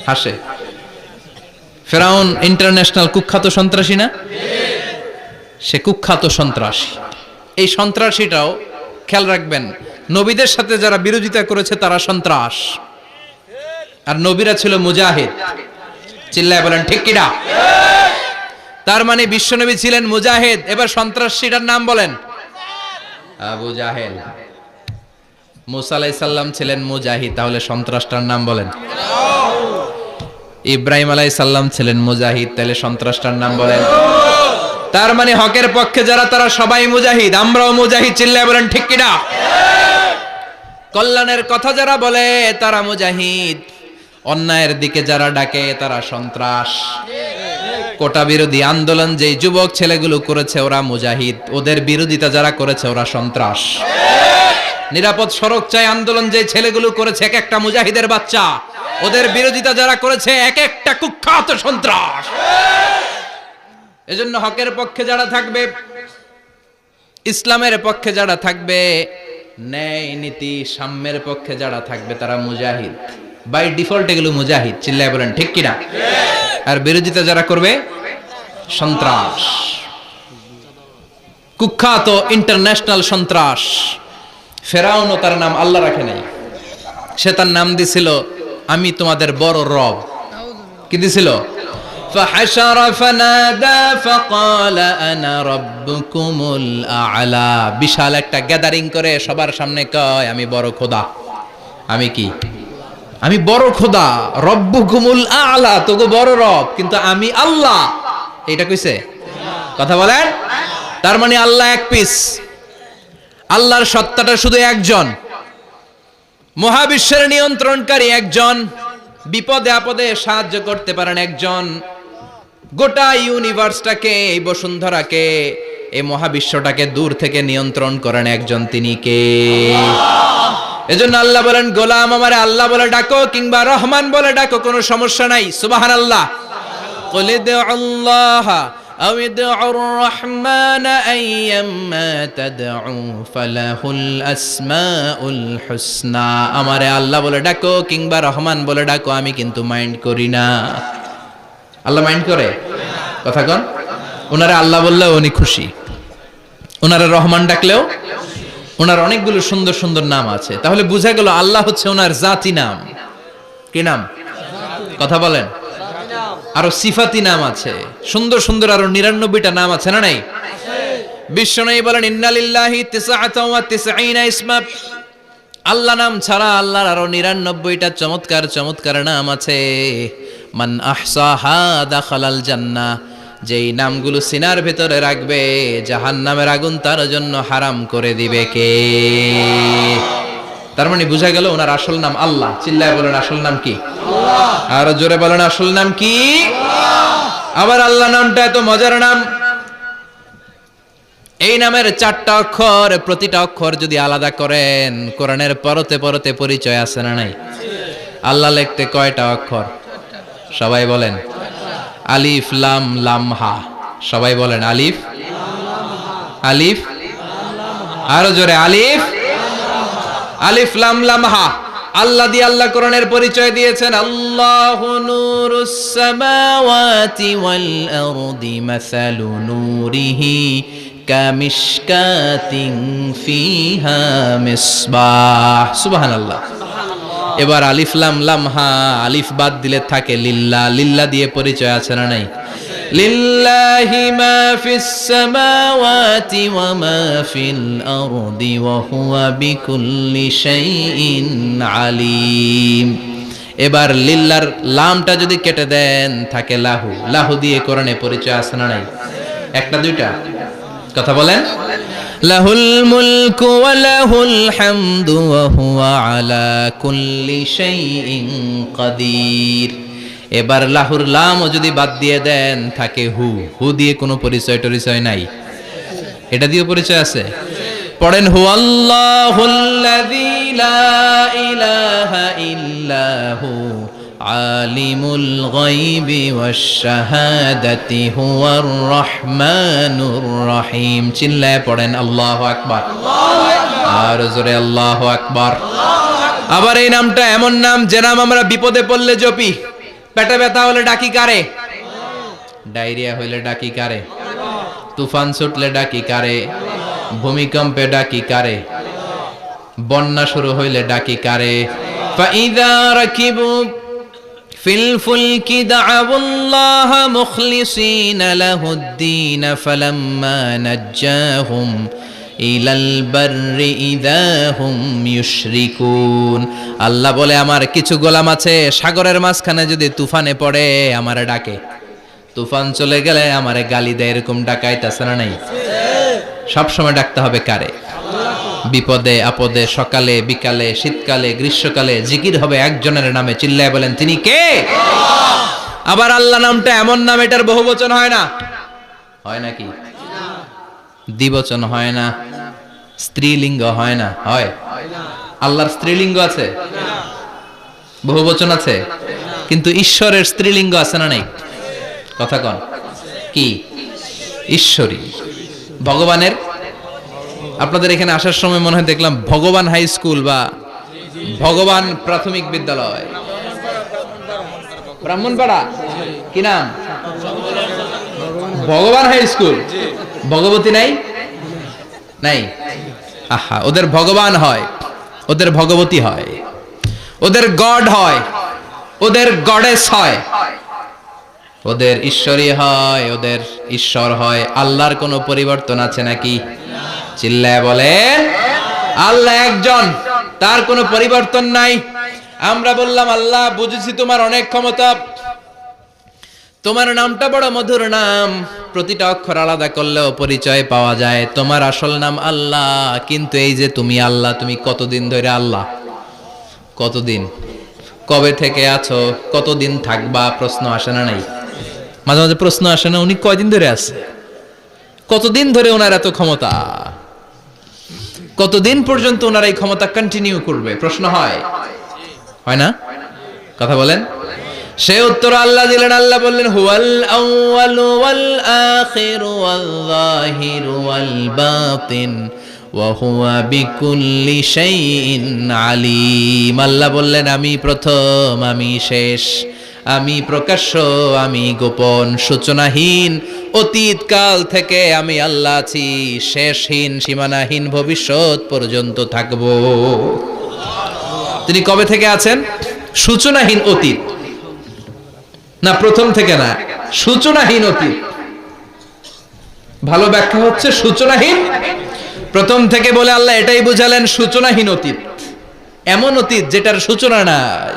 হাসে। ফেরাউন ইন্টারন্যাশনাল কুখ্যাত সন্ত্রাসী না? সে কুখ্যাত সন্ত্রাসী। এই সন্ত্রাসীটাও খেয়াল রাখবেন, নবীদের সাথে যারা বিরোধিতা করেছে তারা সন্ত্রাস, আর নবীরা ছিল মুজাহিদ। চিল্লায় বলেন ঠিক কিনা? তার মানে বিশ্বনবী ছিলেন মুজাহিদ। এবার সন্ত্রাসীটার নাম বলেন, আবু জাহেল। মুসা আলাইহিস সালাম ছিলেন মুজাহিদ, তাহলে সন্ত্রাসটার নাম বলেন। ইব্রাহিম আলাইহিস সালাম ছিলেন মুজাহিদ, তাহলে সন্ত্রাসটার নাম বলেন। তার মানে হকের পক্ষে যারা তারা সবাই মুজাহিদ, আমরাও মুজাহিদ। চিল্লায় বলেন ঠিক কিনা? কল্যাণের কথা যারা বলে তারা মুজাহিদ, অন্যায়ের দিকে যারা ডাকে তারা সন্ত্রাস। কোটা বিরোধী আন্দোলন যেই যুবক ছেলেগুলো করেছে ওরা মুজাহিদ, ওদের বিরোধিতা যারা করেছে ওরা সন্ত্রাস। নিরাপদ সড়ক চাই আন্দোলন যে ছেলেগুলো করেছে এক একটা মুজাহিদের বাচ্চা, ওদের বিরোধিতা যারা করেছে এক একটা কুখ্যাত সন্ত্রাস। এজন্য হকের পক্ষে যারা থাকবে, ইসলামের পক্ষে যারা থাকবে, ন্যায় নীতি সাম্যের পক্ষে যারা থাকবে তারা মুজাহিদ। বাই ডিফল্ট এগুলো মুজাহিদ। চিল্লায় বলেন ঠিক কিনা? আর বিরোধিতা যারা করবে সন্ত্রাস, কুখ্যাত ইন্টারন্যাশনাল সন্ত্রাস। ফেরাউনও তার নাম আল্লাহ রাখে নাই, সে তার নাম দিছিল আমি তোমাদের বড় রব। কি দিছিল? فحشر فنادى فقال انا ربكم الاعلى। বিশাল একটা গ্যাদারিং করে সবার সামনে কয় আমি বড় খোদা। আমি কি? আমি বড় খোদা, রব্বুকুমুল আ'লা, তোগো বড় রব, কিন্তু আমি আল্লাহ। এটা কইছে? কথা বলেন। তার মানে আল্লাহ এক পিস, আল্লাহর সত্তাটা শুধু একজন, মহাবিশ্বের নিয়ন্ত্রণকারী একজন, বিপদে আপদে সাহায্য করতে পারেন একজন, গোটা ইউনিভার্সটাকে, এই বসুন্ধরাকে, এই মহাবিশ্বটাকে দূর থেকে নিয়ন্ত্রণ করেন একজন, তিনি কে? এজন্য আল্লাহ বলেন গোলাম আমারে আল্লাহ বলে ডাকো কিংবা রহমান বলে ডাকো, কোনো সমস্যা নাই। সুবহানাল্লাহ। কুল ইদউল্লাহ আও ইদউর রহমান আইয়াম্মা তাদউ ফালাহুল আসমাউল হুসনা। আমারে আল্লাহ বলে ডাকো কিংবা রহমান বলে ডাকো, আমি কিন্তু মাইন্ড করি না। আল্লাহ মাইন্ড করে? কথা কন। ওনারে আল্লাহ বললেও উনি খুশি, ওনারে রহমান ডাকলেও। ওনার অনেকগুলো সুন্দর সুন্দর নাম আছে, তাহলে বুঝা গেল আল্লাহ হচ্ছে ওনার জাতি নাম। কি নাম? কথা বলেন। আরো সিফাতি নাম আছে, সুন্দর সুন্দর আরো 99টা নাম আছে না নাই? বিশ্বনবী বলেন ইন্নালিল্লাহি 99 ইসমা। আল্লাহ নাম ছাড়া আল্লাহর আরো 99টা চমৎকার চমৎকার নাম আছে। মান আহসাহা দাখালাল জান্নাহ। যেই নামগুলো সিনার ভেতরে রাখবে জাহান্নামের আগুন তার জন্য হারাম করে দিবে কে? তার মানে বুঝা গেল ওনার আসল নাম আল্লাহ। চিল্লায় বলেন আসল নাম কি? আল্লাহ। আর জোরে বলেন আসল নাম কি? আল্লাহ। আবার আল্লাহ নামটা এত মজার নাম, এই নামের 4টা অক্ষর, প্রতিটা অক্ষর যদি আলাদা করেন কোরআনের পরতে পরতে পরিচয় আছে না নাই? আল্লাহ লিখতে কয়টা অক্ষর? সবাই বলেন। আলিফ লাম লাম হা। সবাই বলেন আলিফ আলিফ, আরো জোরে আলিফ আলিফ লাম লাম হা। আল্লাহ দিয়ে আল্লাহ কোরআনের পরিচয় দিয়েছেন, আল্লাহু নূরুস সামাওয়াতি ওয়াল আরদি মাসালু নূরিহি কামিশকাতিন ফিহা মিসবাহ। সুবহানাল্লাহ। এবার আলিফ লাম লাম হা, আলিফ বাদ দিলে থাকে লিল্লাহ। লিল্লাহ দিয়ে পরিচয় আছে না নাই? লিল্লাহি মা ফিস সামাওয়াতি ওয়া মা ফিল আরদি ওয়া হুয়া বিকুল্লি শাইইন আলিম। এবার লিল্লাহর লামটা যদি কেটে দেন থাকে লাহু। লাহু দিয়ে কোরআনে পরিচয় আছে না নাই? একটা দুইটা? কথা বলেন। লাহুল মুলকু ওয়া লাহুল হামদু ওয়া হুয়া আলা কুল্লি শাইইন কাদির। এবার লাহুর লামও যদি বাদ দিয়ে দেন থাকে হু। হু দিয়ে কোনো পরিচয় টরিচয় নাই, এটা দিয়ে পরিচয় আছে। পড়েন, হু আল্লাহুল্লাযী লা ইলাহা ইল্লা হু আলিমুল গায়বি ওয়াশ শাহাদাতি হুয়ার রহমানুর রহিম। চিল্লায়ে পড়েন আল্লাহু আকবার। আর জোরে আল্লাহু আকবার। আবার এই নামটা এমন নাম যে নাম আমরা বিপদে পড়লে জপি। পেটে ব্যথা হলে ডাকি কারে? ডায়রিয়া হইলে ডাকি কারে? তুফান ছুটলে ডাকি কারে? ভূমিকম্পে ডাকি কারে? বন্যা শুরু হইলে ডাকি কারে? ফাইযা রাকিবু ফিল ফুলকি দা'উল্লাহ মুখলিসিনা লাহুদ্দিন ফালাম্মা নাজ্জাহুম ইলাল বাররি ইযা হুম ইউশরিকুন। আল্লাহ বলে, আমার কিছু গোলাম আছে সাগরের মাঝখানে যদি তুফানে পড়ে আমারে ডাকে, তুফান চলে গেলে আমারে গালি দেয়। এরকম ডাকাইতাছে না নাই? সব সময় ডাকতে হবে কারে? বিপদে আপদে, সকালে বিকালে, শীতকালে গ্রীষ্মকালে জিকির হবে একজনের নামে। চিল্লায় বলেন, তিনি কে? আবার আল্লাহ নামটা এমন নাম, এটার বহুবচন হয় না। হয় নাকি? দ্বিবচন হয় না, স্ত্রীলিঙ্গ হয় না। হয়? আল্লাহর স্ত্রীলিঙ্গ আছে, বহুবচন আছে, কিন্তু ঈশ্বরের স্ত্রীলিঙ্গ আছে না নাই? কথা কন। কি? ঈশ্বরী। ভগবানের, আপনাদের এখানে আসার সময় মনে হয় দেখলাম ভগবান হাই স্কুল বা ভগবান প্রাথমিক বিদ্যালয়, ব্রাহ্মণপাড়া। কি নাম? ভগবান হাই স্কুল। ভগবতী নাই? নাই। আহা, ওদের ভগবান হয়, ওদের ভগবতী হয়, ওদের গড হয়, ওদের গডেস হয়, ওদের ঈশ্বরী হয়, ওদের ঈশ্বর হয়। আল্লাহর কোনো পরিবর্তন আছে নাকি? চিল্লায় বলেন, আল্লাহ একজন, তার কোনো পরিবর্তন নাই। আমরা বললাম, আল্লাহ বুঝেছি তোমার অনেক ক্ষমতা, তোমার নামটা বড় মধুর নাম, প্রতিটা অক্ষর আলাদা করলেও পরিচয় পাওয়া যায়। তোমার আসল নাম আল্লাহ, কিন্তু এই যে তুমি আল্লাহ, তুমি কতদিন ধরে আল্লাহ? কতদিন? কবে থেকে আছো? কতদিন থাকবা? প্রশ্ন আসে না নাই? মাঝে মাঝে প্রশ্ন আসে না, উনি কয়দিন ধরে আছে? কতদিন ধরে ওনার এত ক্ষমতা? কতদিন পর্যন্ত ওনার এই ক্ষমতা কন্টিনিউ করবে? প্রশ্ন হয়? হয় না? কথা বলেন। সে উত্তর আল্লাহ দিলেন। আল্লাহ বললেন, হুয়াল আউয়ালু ওয়াল আখিরু ওয়াল যাহিরু ওয়াল বাতিন ওয়া হুয়া বিকুল্লি শাইইন আলিম। আল্লাহ বললেন, আমি প্রথম, আমি শেষ, আমি প্রকাশ্য, আমি গোপন, সূচনাহীন। অতীত কাল থেকে আমি আল্লাহ আছি, শেষহীন, সীমানাহীন, ভবিষ্যৎ পর্যন্ত থাকব। তিনি কবে থেকে আছেন? সূচনাহীন অতীত না, প্রথম থেকে না, সূচনাহীন অতীত। ভালো ব্যাখ্যা হচ্ছে সূচনাহীন প্রথম থেকে বলে আল্লাহ এটাই বুঝালেন সূচনাহীন অতীত। এমন অতীত যেটার সূচনা নাই,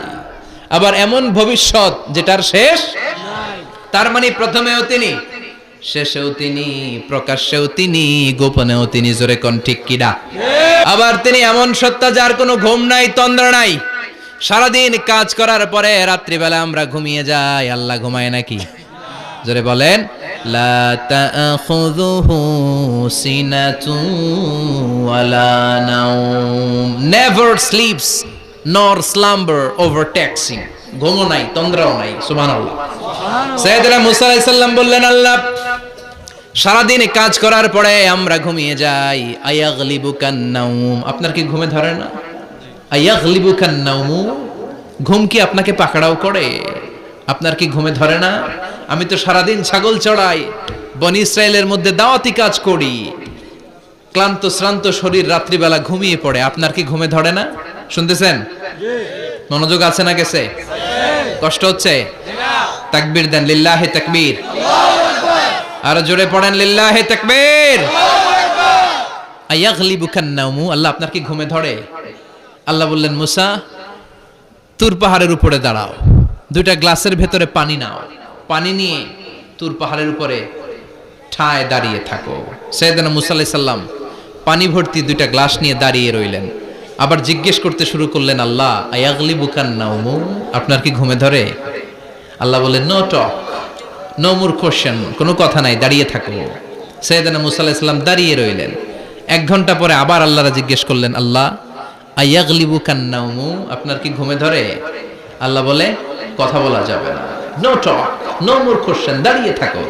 আবার এমন ভবিষ্যৎ যেটার শেষ নাই। তার মানে প্রথমেও তিনি, শেষেও তিনি, প্রকাশ্যেও তিনি, গোপনেও তিনি। জোরে কোন ঠিক কিনা? আবার তিনি এমন সত্তা যার কোনো ঘুম নাই, তন্দ্রা নাই। সারাদিন কাজ করার পরে রাত্রিবেলা আমরা ঘুমিয়ে যাই, আল্লাহ ঘুমায় নাকি? জোরে বলেন। লা তাখুযুহু সিনাতুন ওয়ালা নাওম, নেভার স্লিপস নর স্লাম্বার ওভারটেকস হিম। ঘুমও নাই, তন্দ্রাও নাই। সুবহানাল্লাহ। সাইয়েদনা মুসা আলাইহিস সালাম বললেন, আল্লাহ সারাদিন কাজ করার পরে আমরা ঘুমিয়ে যাই, আয়াগলিবুকান নাওম, আপনার কি ঘুমে ধরে না? আয়াগলিবুকান নাওম, ঘুম কি আপনাকে পাকড়াও করে? আপনার কি ঘুমে ধরে না? আমি তো সারাদিন ছাগল চড়াই, বনি ইসরায়েলের মধ্যে দাওয়াতি কাজ করি, ক্লান্ত শ্রান্ত শরীর রাত্রিবেলা ঘুমিয়ে পড়ে, আপনার কি ঘুমে ধরে না? শুনতেছেন? মনোযোগ আছে না গেছে? কষ্ট হচ্ছে? তাকবীর দেন, লিল্লাহি তাকবীর। আর জোরে পড়েন, লিল্লাহি তাকবীর। আয়াগলিবুকান নাওম, আল্লাহ আপনার কি ঘুমে ধরে? আল্লাহ বললেন, মুসা তুর পাহাড়ের উপরে দাঁড়াও, দুইটা গ্লাসের ভেতরে পানি নাও, পানি নিয়ে তুর পাহাড়ের উপরে ঠায় দাঁড়িয়ে থাকো। সাইয়েদনা মুসা আলাইহিস সালাম পানি ভর্তি দুইটা গ্লাস নিয়ে দাঁড়িয়ে রইলেন। আবার জিজ্ঞেস করতে শুরু করলেন, আল্লাহ আয়াগলিবুকান নাওম, আপনার কি ঘুমে ধরে? আল্লাহ বললেন, no talk, no more question, কোনো কথা নাই, দাঁড়িয়ে থাকো। সাইয়েদনা মুসা আলাইহিস সালাম দাঁড়িয়ে রইলেন। 1 ঘন্টা পরে আবার আল্লাহরা জিজ্ঞেস করলেন, আল্লাহ আয়াগলিবুকান নাওম, আপনার কি ঘুমে ধরে? আল্লাহ বলে, কথা বলা যাবে না, no talk, no more question, দাঁড়িয়ে থাকো।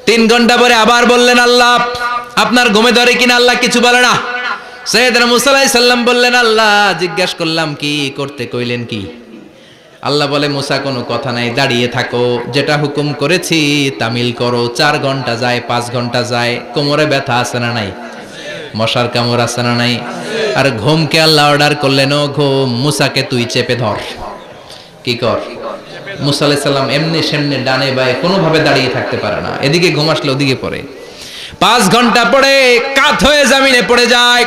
3 ঘন্টা পরে আবার বললেন, আল্লাহ আপনার ঘুমে ধরে কিনা? আল্লাহ কিছু বলে না। সাইয়েদনা মুসা আলাইহিস সালাম বললেন, আল্লাহ জিজ্ঞাসা করলাম কি করতে কইলেন কি? আল্লাহ বলে, মুসা কোনো কথা নাই, দাঁড়িয়ে থাকো, যেটা হুকুম করেছি তামিল করো। 4 ঘন্টা যায়, 5 ঘন্টা যায়, কোমরে ব্যথা আছে না নাই? মশার কামড় আছে না নাই? আর ঘুমকে আল্লাহ অর্ডার করলেন, ও ঘুম, মুসাকে তুই চেপে ধর। কি কর? মুসা আলাইহিস সালাম এমনি সেমনি ডানে বায়ে কোনোভাবে দাঁড়িয়ে থাকতে পারে না, এদিকে ঘুম আসলে ওদিকে পড়ে। 5 ঘন্টা পরে কাত হয়ে জমিনে পড়ে যায়,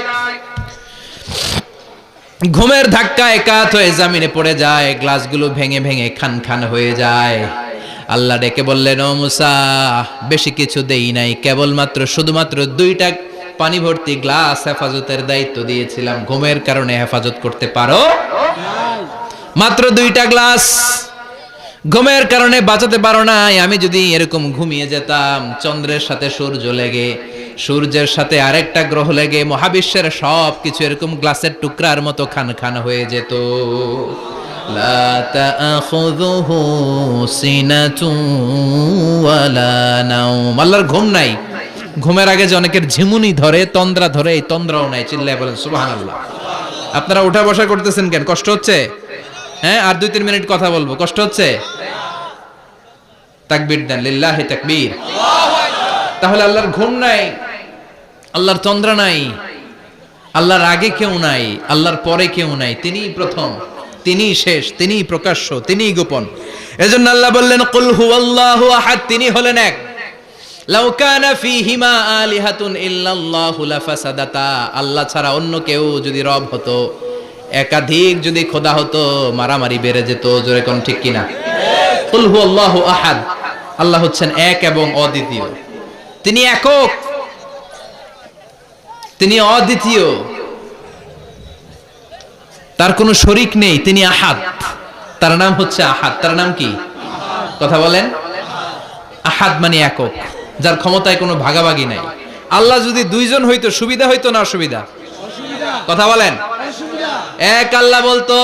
ঘুমের ধাক্কায় কাত হয়ে জমিনে পড়ে যায়, গ্লাসগুলো ভেঙে ভেঙে খান খান হয়ে যায়। আল্লাহ ডেকে বললেন, ও মুসা বেশি কিছু দেই নাই, কেবলমাত্র শুধুমাত্র 2টা পানি ভর্তি গ্লাস হেফাজতের দায়িত্ব দিয়েছিলাম, ঘুমের কারণে হেফাজত করতে পারো? মাত্র 2টা গ্লাস, ঘুমের কারণে বাঁচাতে পারো নাই। আমি যদি এরকম ঘুমিয়ে যেতাম, চন্দ্রের সাথে সূর্য লেগে, সূর্যের সাথে আরেকটা গ্রহ লেগে মহাবিশ্বের সব কিছু এরকম গ্লাসের টুকরার মতো খান খান হয়ে যেত। লা তাখুযুহু সিনাতুন ওয়ালা নাওম, আল্লাহর ঘুম নাই। ঘুমের আগে যে অনেকের ঝিমুনি ধরে, তন্দ্রা ধরে, এই তন্দ্রাও নাই। চিল্লায় বলেন সুবহানাল্লাহ। আপনারা উঠা বসা করতেছেন কেন? কষ্ট হচ্ছে? হ্যাঁ, আর 2-3 মিনিট কথা বলবো, কষ্ট হচ্ছে? তাকবীর দেন, লিল্লাহি তাকবীর। তাহলে আল্লাহর ঘুম নাই, আল্লাহর তন্দ্রা নাই, আল্লাহর আগে কেউ নাই, আল্লাহর পরে কেউ নাই। তিনিই প্রথম, তিনিই শেষ, তিনিই প্রকাশ্য, তিনিই গোপন। এজন্য আল্লাহ বললেন, কুল হুয়াল্লাহু আহাদ, তিনি হলেন এক। লাউ কানা ফীহিমা আলিহাতুন ইল্লাল্লাহু লাফাসাদাতা, আল্লাহ ছাড়া অন্য কেউ যদি রব হতো, একাধিক যদি খোদা হতো, মারামারি বেড়ে যেত। জোরে কোন ঠিক কিনা? কুল হুয়াল্লাহু আহাদ, আল্লাহ হচ্ছেন এক এবং অদ্বিতীয়। তিনি একক, তিনি অদ্বিতীয়, তার কোনো শরীক নেই। তিনি আহাদ, তার নাম হচ্ছে আহাদ। তার নাম কি? কথা বলেন। আহাদ মানে একক, যার ক্ষমতায় কোনো ভাগাভাগি নাই। আল্লাহ যদি 2 জন হইতো সুবিধা হইতো না অসুবিধা? কথা বলেন। এক আল্লাহ বলতো,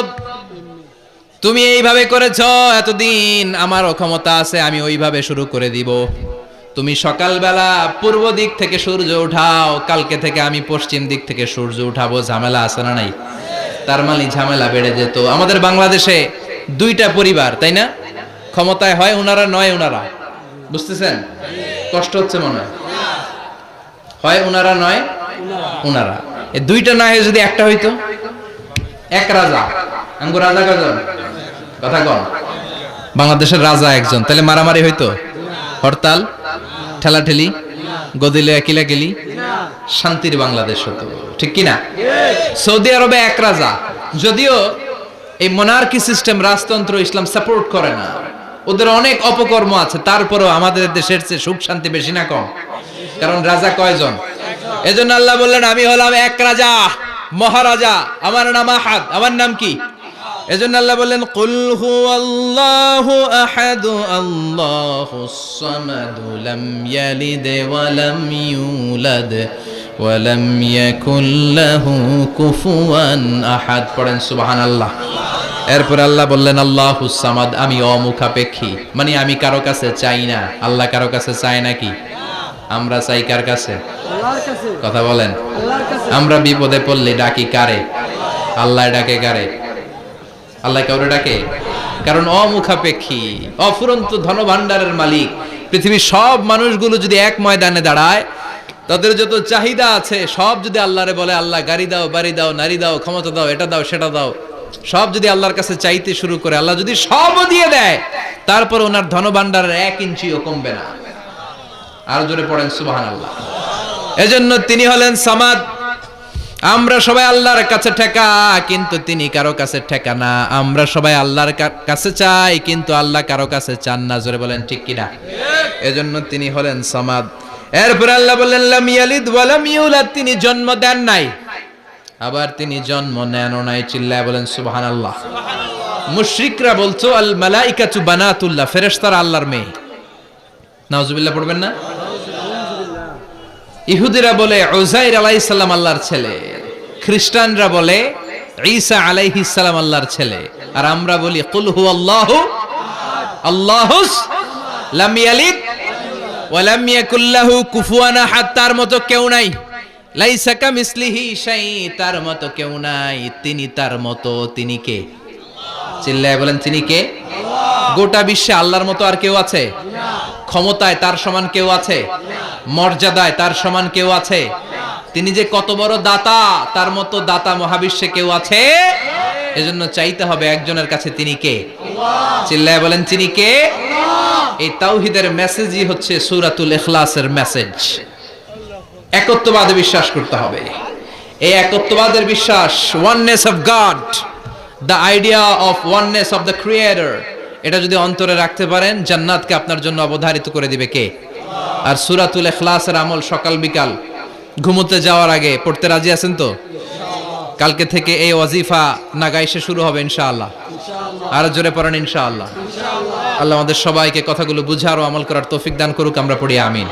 তুমি এইভাবে করেছ এতদিন, আমারও ক্ষমতা আছে, আমি ওইভাবে শুরু করে দিব। তুমি সকালবেলা পূর্ব দিক থেকে সূর্য উঠাও, কালকে থেকে আমি পশ্চিম দিক থেকে সূর্য উঠাবো। ঝামেলা আছে না নাই? তার মানে ঝামেলা বেড়ে যেত। আমাদের বাংলাদেশে 2টা পরিবার, তাই না? ক্ষমতায় হয় উনারা, নয় উনারা। বুঝতেছেন? কষ্ট হচ্ছে মনে হয় উনারা, নয় উনারা। এই 2টা না হয়ে যদি একটা হইতো, এক রাজা। আমগো রাজা কয়জন? কথা কন। বাংলাদেশের রাজা একজন, তাহলে মারামারি হইতো? হরতাল, ঠেলাঠেলি, গদিলে কিলাকিলি, শান্তির বাংলাদেশ হতো। ঠিক কিনা? সৌদি আরবে এক রাজা, যদিও এই মোনার্কি সিস্টেম, রাজতন্ত্র ইসলাম সাপোর্ট করে না, ওদের অনেক অপকর্ম আছে, তারপরেও আমাদের দেশের চেয়ে সুখ শান্তি বেশি না কম? কারণ রাজা কয়জন? এজন্য আল্লাহ বললেন, আমি হলাম এক রাজা, মহারাজা, আমার নাম আহাদ। আমার নাম কি? এজন্য আল্লাহ বললেন কুল হুয়াল্লাহু আহাদ আল্লাহুস সামাদ লাম ইয়ালিদ ওয়া লাম ইউলাদ ওয়া লাম ইয়াকুল লাহু কুফুয়ান আহাদ। পড়েন সুবহানাল্লাহ। এরপর আল্লাহ বললেন আল্লাহুস সামাদ, আমি অমুখাপেক্ষী, মানে আমি কারো কাছে চাই না। আল্লাহ কারো কাছে চায় নাকি? আমরা চাই কার কাছে? আল্লাহর কাছে। কথা বলেন। আল্লাহর কাছে। আমরা বিপদে পড়লে ডাকি কারে? আল্লাহ ডাকে কারে? আল্লাহ কাউরে ডাকে? কারণ অমুখাপেক্ষী, অফুরন্ত ধনভাণ্ডারের মালিক। পৃথিবীর সব মানুষগুলো যদি এক ময়দানে দাঁড়ায়, তাদের যত চাহিদা আছে সব যদি আল্লাহরে বলে, আল্লাহ গাড়ি দাও, বাড়ি দাও, নারী দাও, ক্ষমতা দাও, এটা দাও, সেটা দাও, সব যদি আল্লাহর কাছে চাইতে শুরু করে, আল্লাহ যদি সবও দিয়ে দেয়, তারপর ওনার ধনভাণ্ডারের 1 ইঞ্চিও কমবে না। আর জোরে পড়েন সুবহানাল্লাহ। এজন্য তিনি হলেন সামাদ। আমরা সবাই আল্লাহর কাছে ঠেকা, কিন্তু তিনি কারো কাছে ঠেকা না। আমরা সবাই আল্লাহর কাছে চাই, কিন্তু আল্লাহ কারো কাছে চান না। জোরে বলেন ঠিক কিনা? এজন্য তিনি হলেন সামাদ। এরপর আল্লাহ বললেন লাম ইয়ালিদ ওয়া লাম ইউলাদ, তিনি জন্ম দেন নাই, আবার তিনি জন্ম নেনও নাই। চিল্লায় বলেন সুবহানাল্লাহ। মুশরিকরা বলতো আল মালাইকাতু বানাতুল্লাহ, ফেরেশতারা আল্লাহর মেয়ে। নাউজুবিল্লাহ পড়বেন না? ইহুদিরা বলে উযাইর আলাইহিস সালাম আল্লাহর ছেলে, খ্রিস্টানরা বলে ঈসা আলাইহিস সালাম আল্লাহর ছেলে, আর আমরা বলি কুল হুয়াল্লাহু আল্লাহুস লাম ইয়ালিদ ওয়া লাম ইয়াকুল লাহু কুফুয়ান আহাদ। তার মতো কেউ নাই। লাইসা কামিসলিহি শাই, তার মতো কেউ নাই। তিনি তার মতো, তিনি কে? চিল্লায় বলেন তিনি কে? গোটা বিশ্বে আল্লাহর মতো আর কেউ আছে? ক্ষমতায় তার সমান কেউ আছে? মর্যাদায় তার সমান কেউ আছে? তিনি যে কত বড় দাতা, তার মতো দাতা মহাবিশ্বে কেউ আছে? এজন্য চাইতে হবে একজনের কাছে, তিনি কে? চিল্লায় বলেন তিনি কে? এই তাওহীদের মেসেজই হচ্ছে সূরাতুল ইখলাসের মেসেজ। একত্ববাদে বিশ্বাস করতে হবে। এই একত্ববাদের বিশ্বাস, oneness of god, the idea of oneness of the creator, এটা যদি অন্তরে রাখতে পারেন, জান্নাতকে আপনার জন্য অবধারিত করে দিবে কে? আর সূরাতুল ইখলাসের আমল সকাল বিকাল ঘুমোতে যাওয়ার আগে পড়তে রাজি আছেন তো? কালকে থেকে এই ওয়াজিফা নাগাইশে শুরু হবে ইনশাআল্লাহ। আর জোরে পড়েন ইনশাআল্লাহ। আল্লাহ আমাদের সবাইকে কথাগুলো বুঝার ও আমল করার তৌফিক দান করুক। আমরা পড়ি আমিন।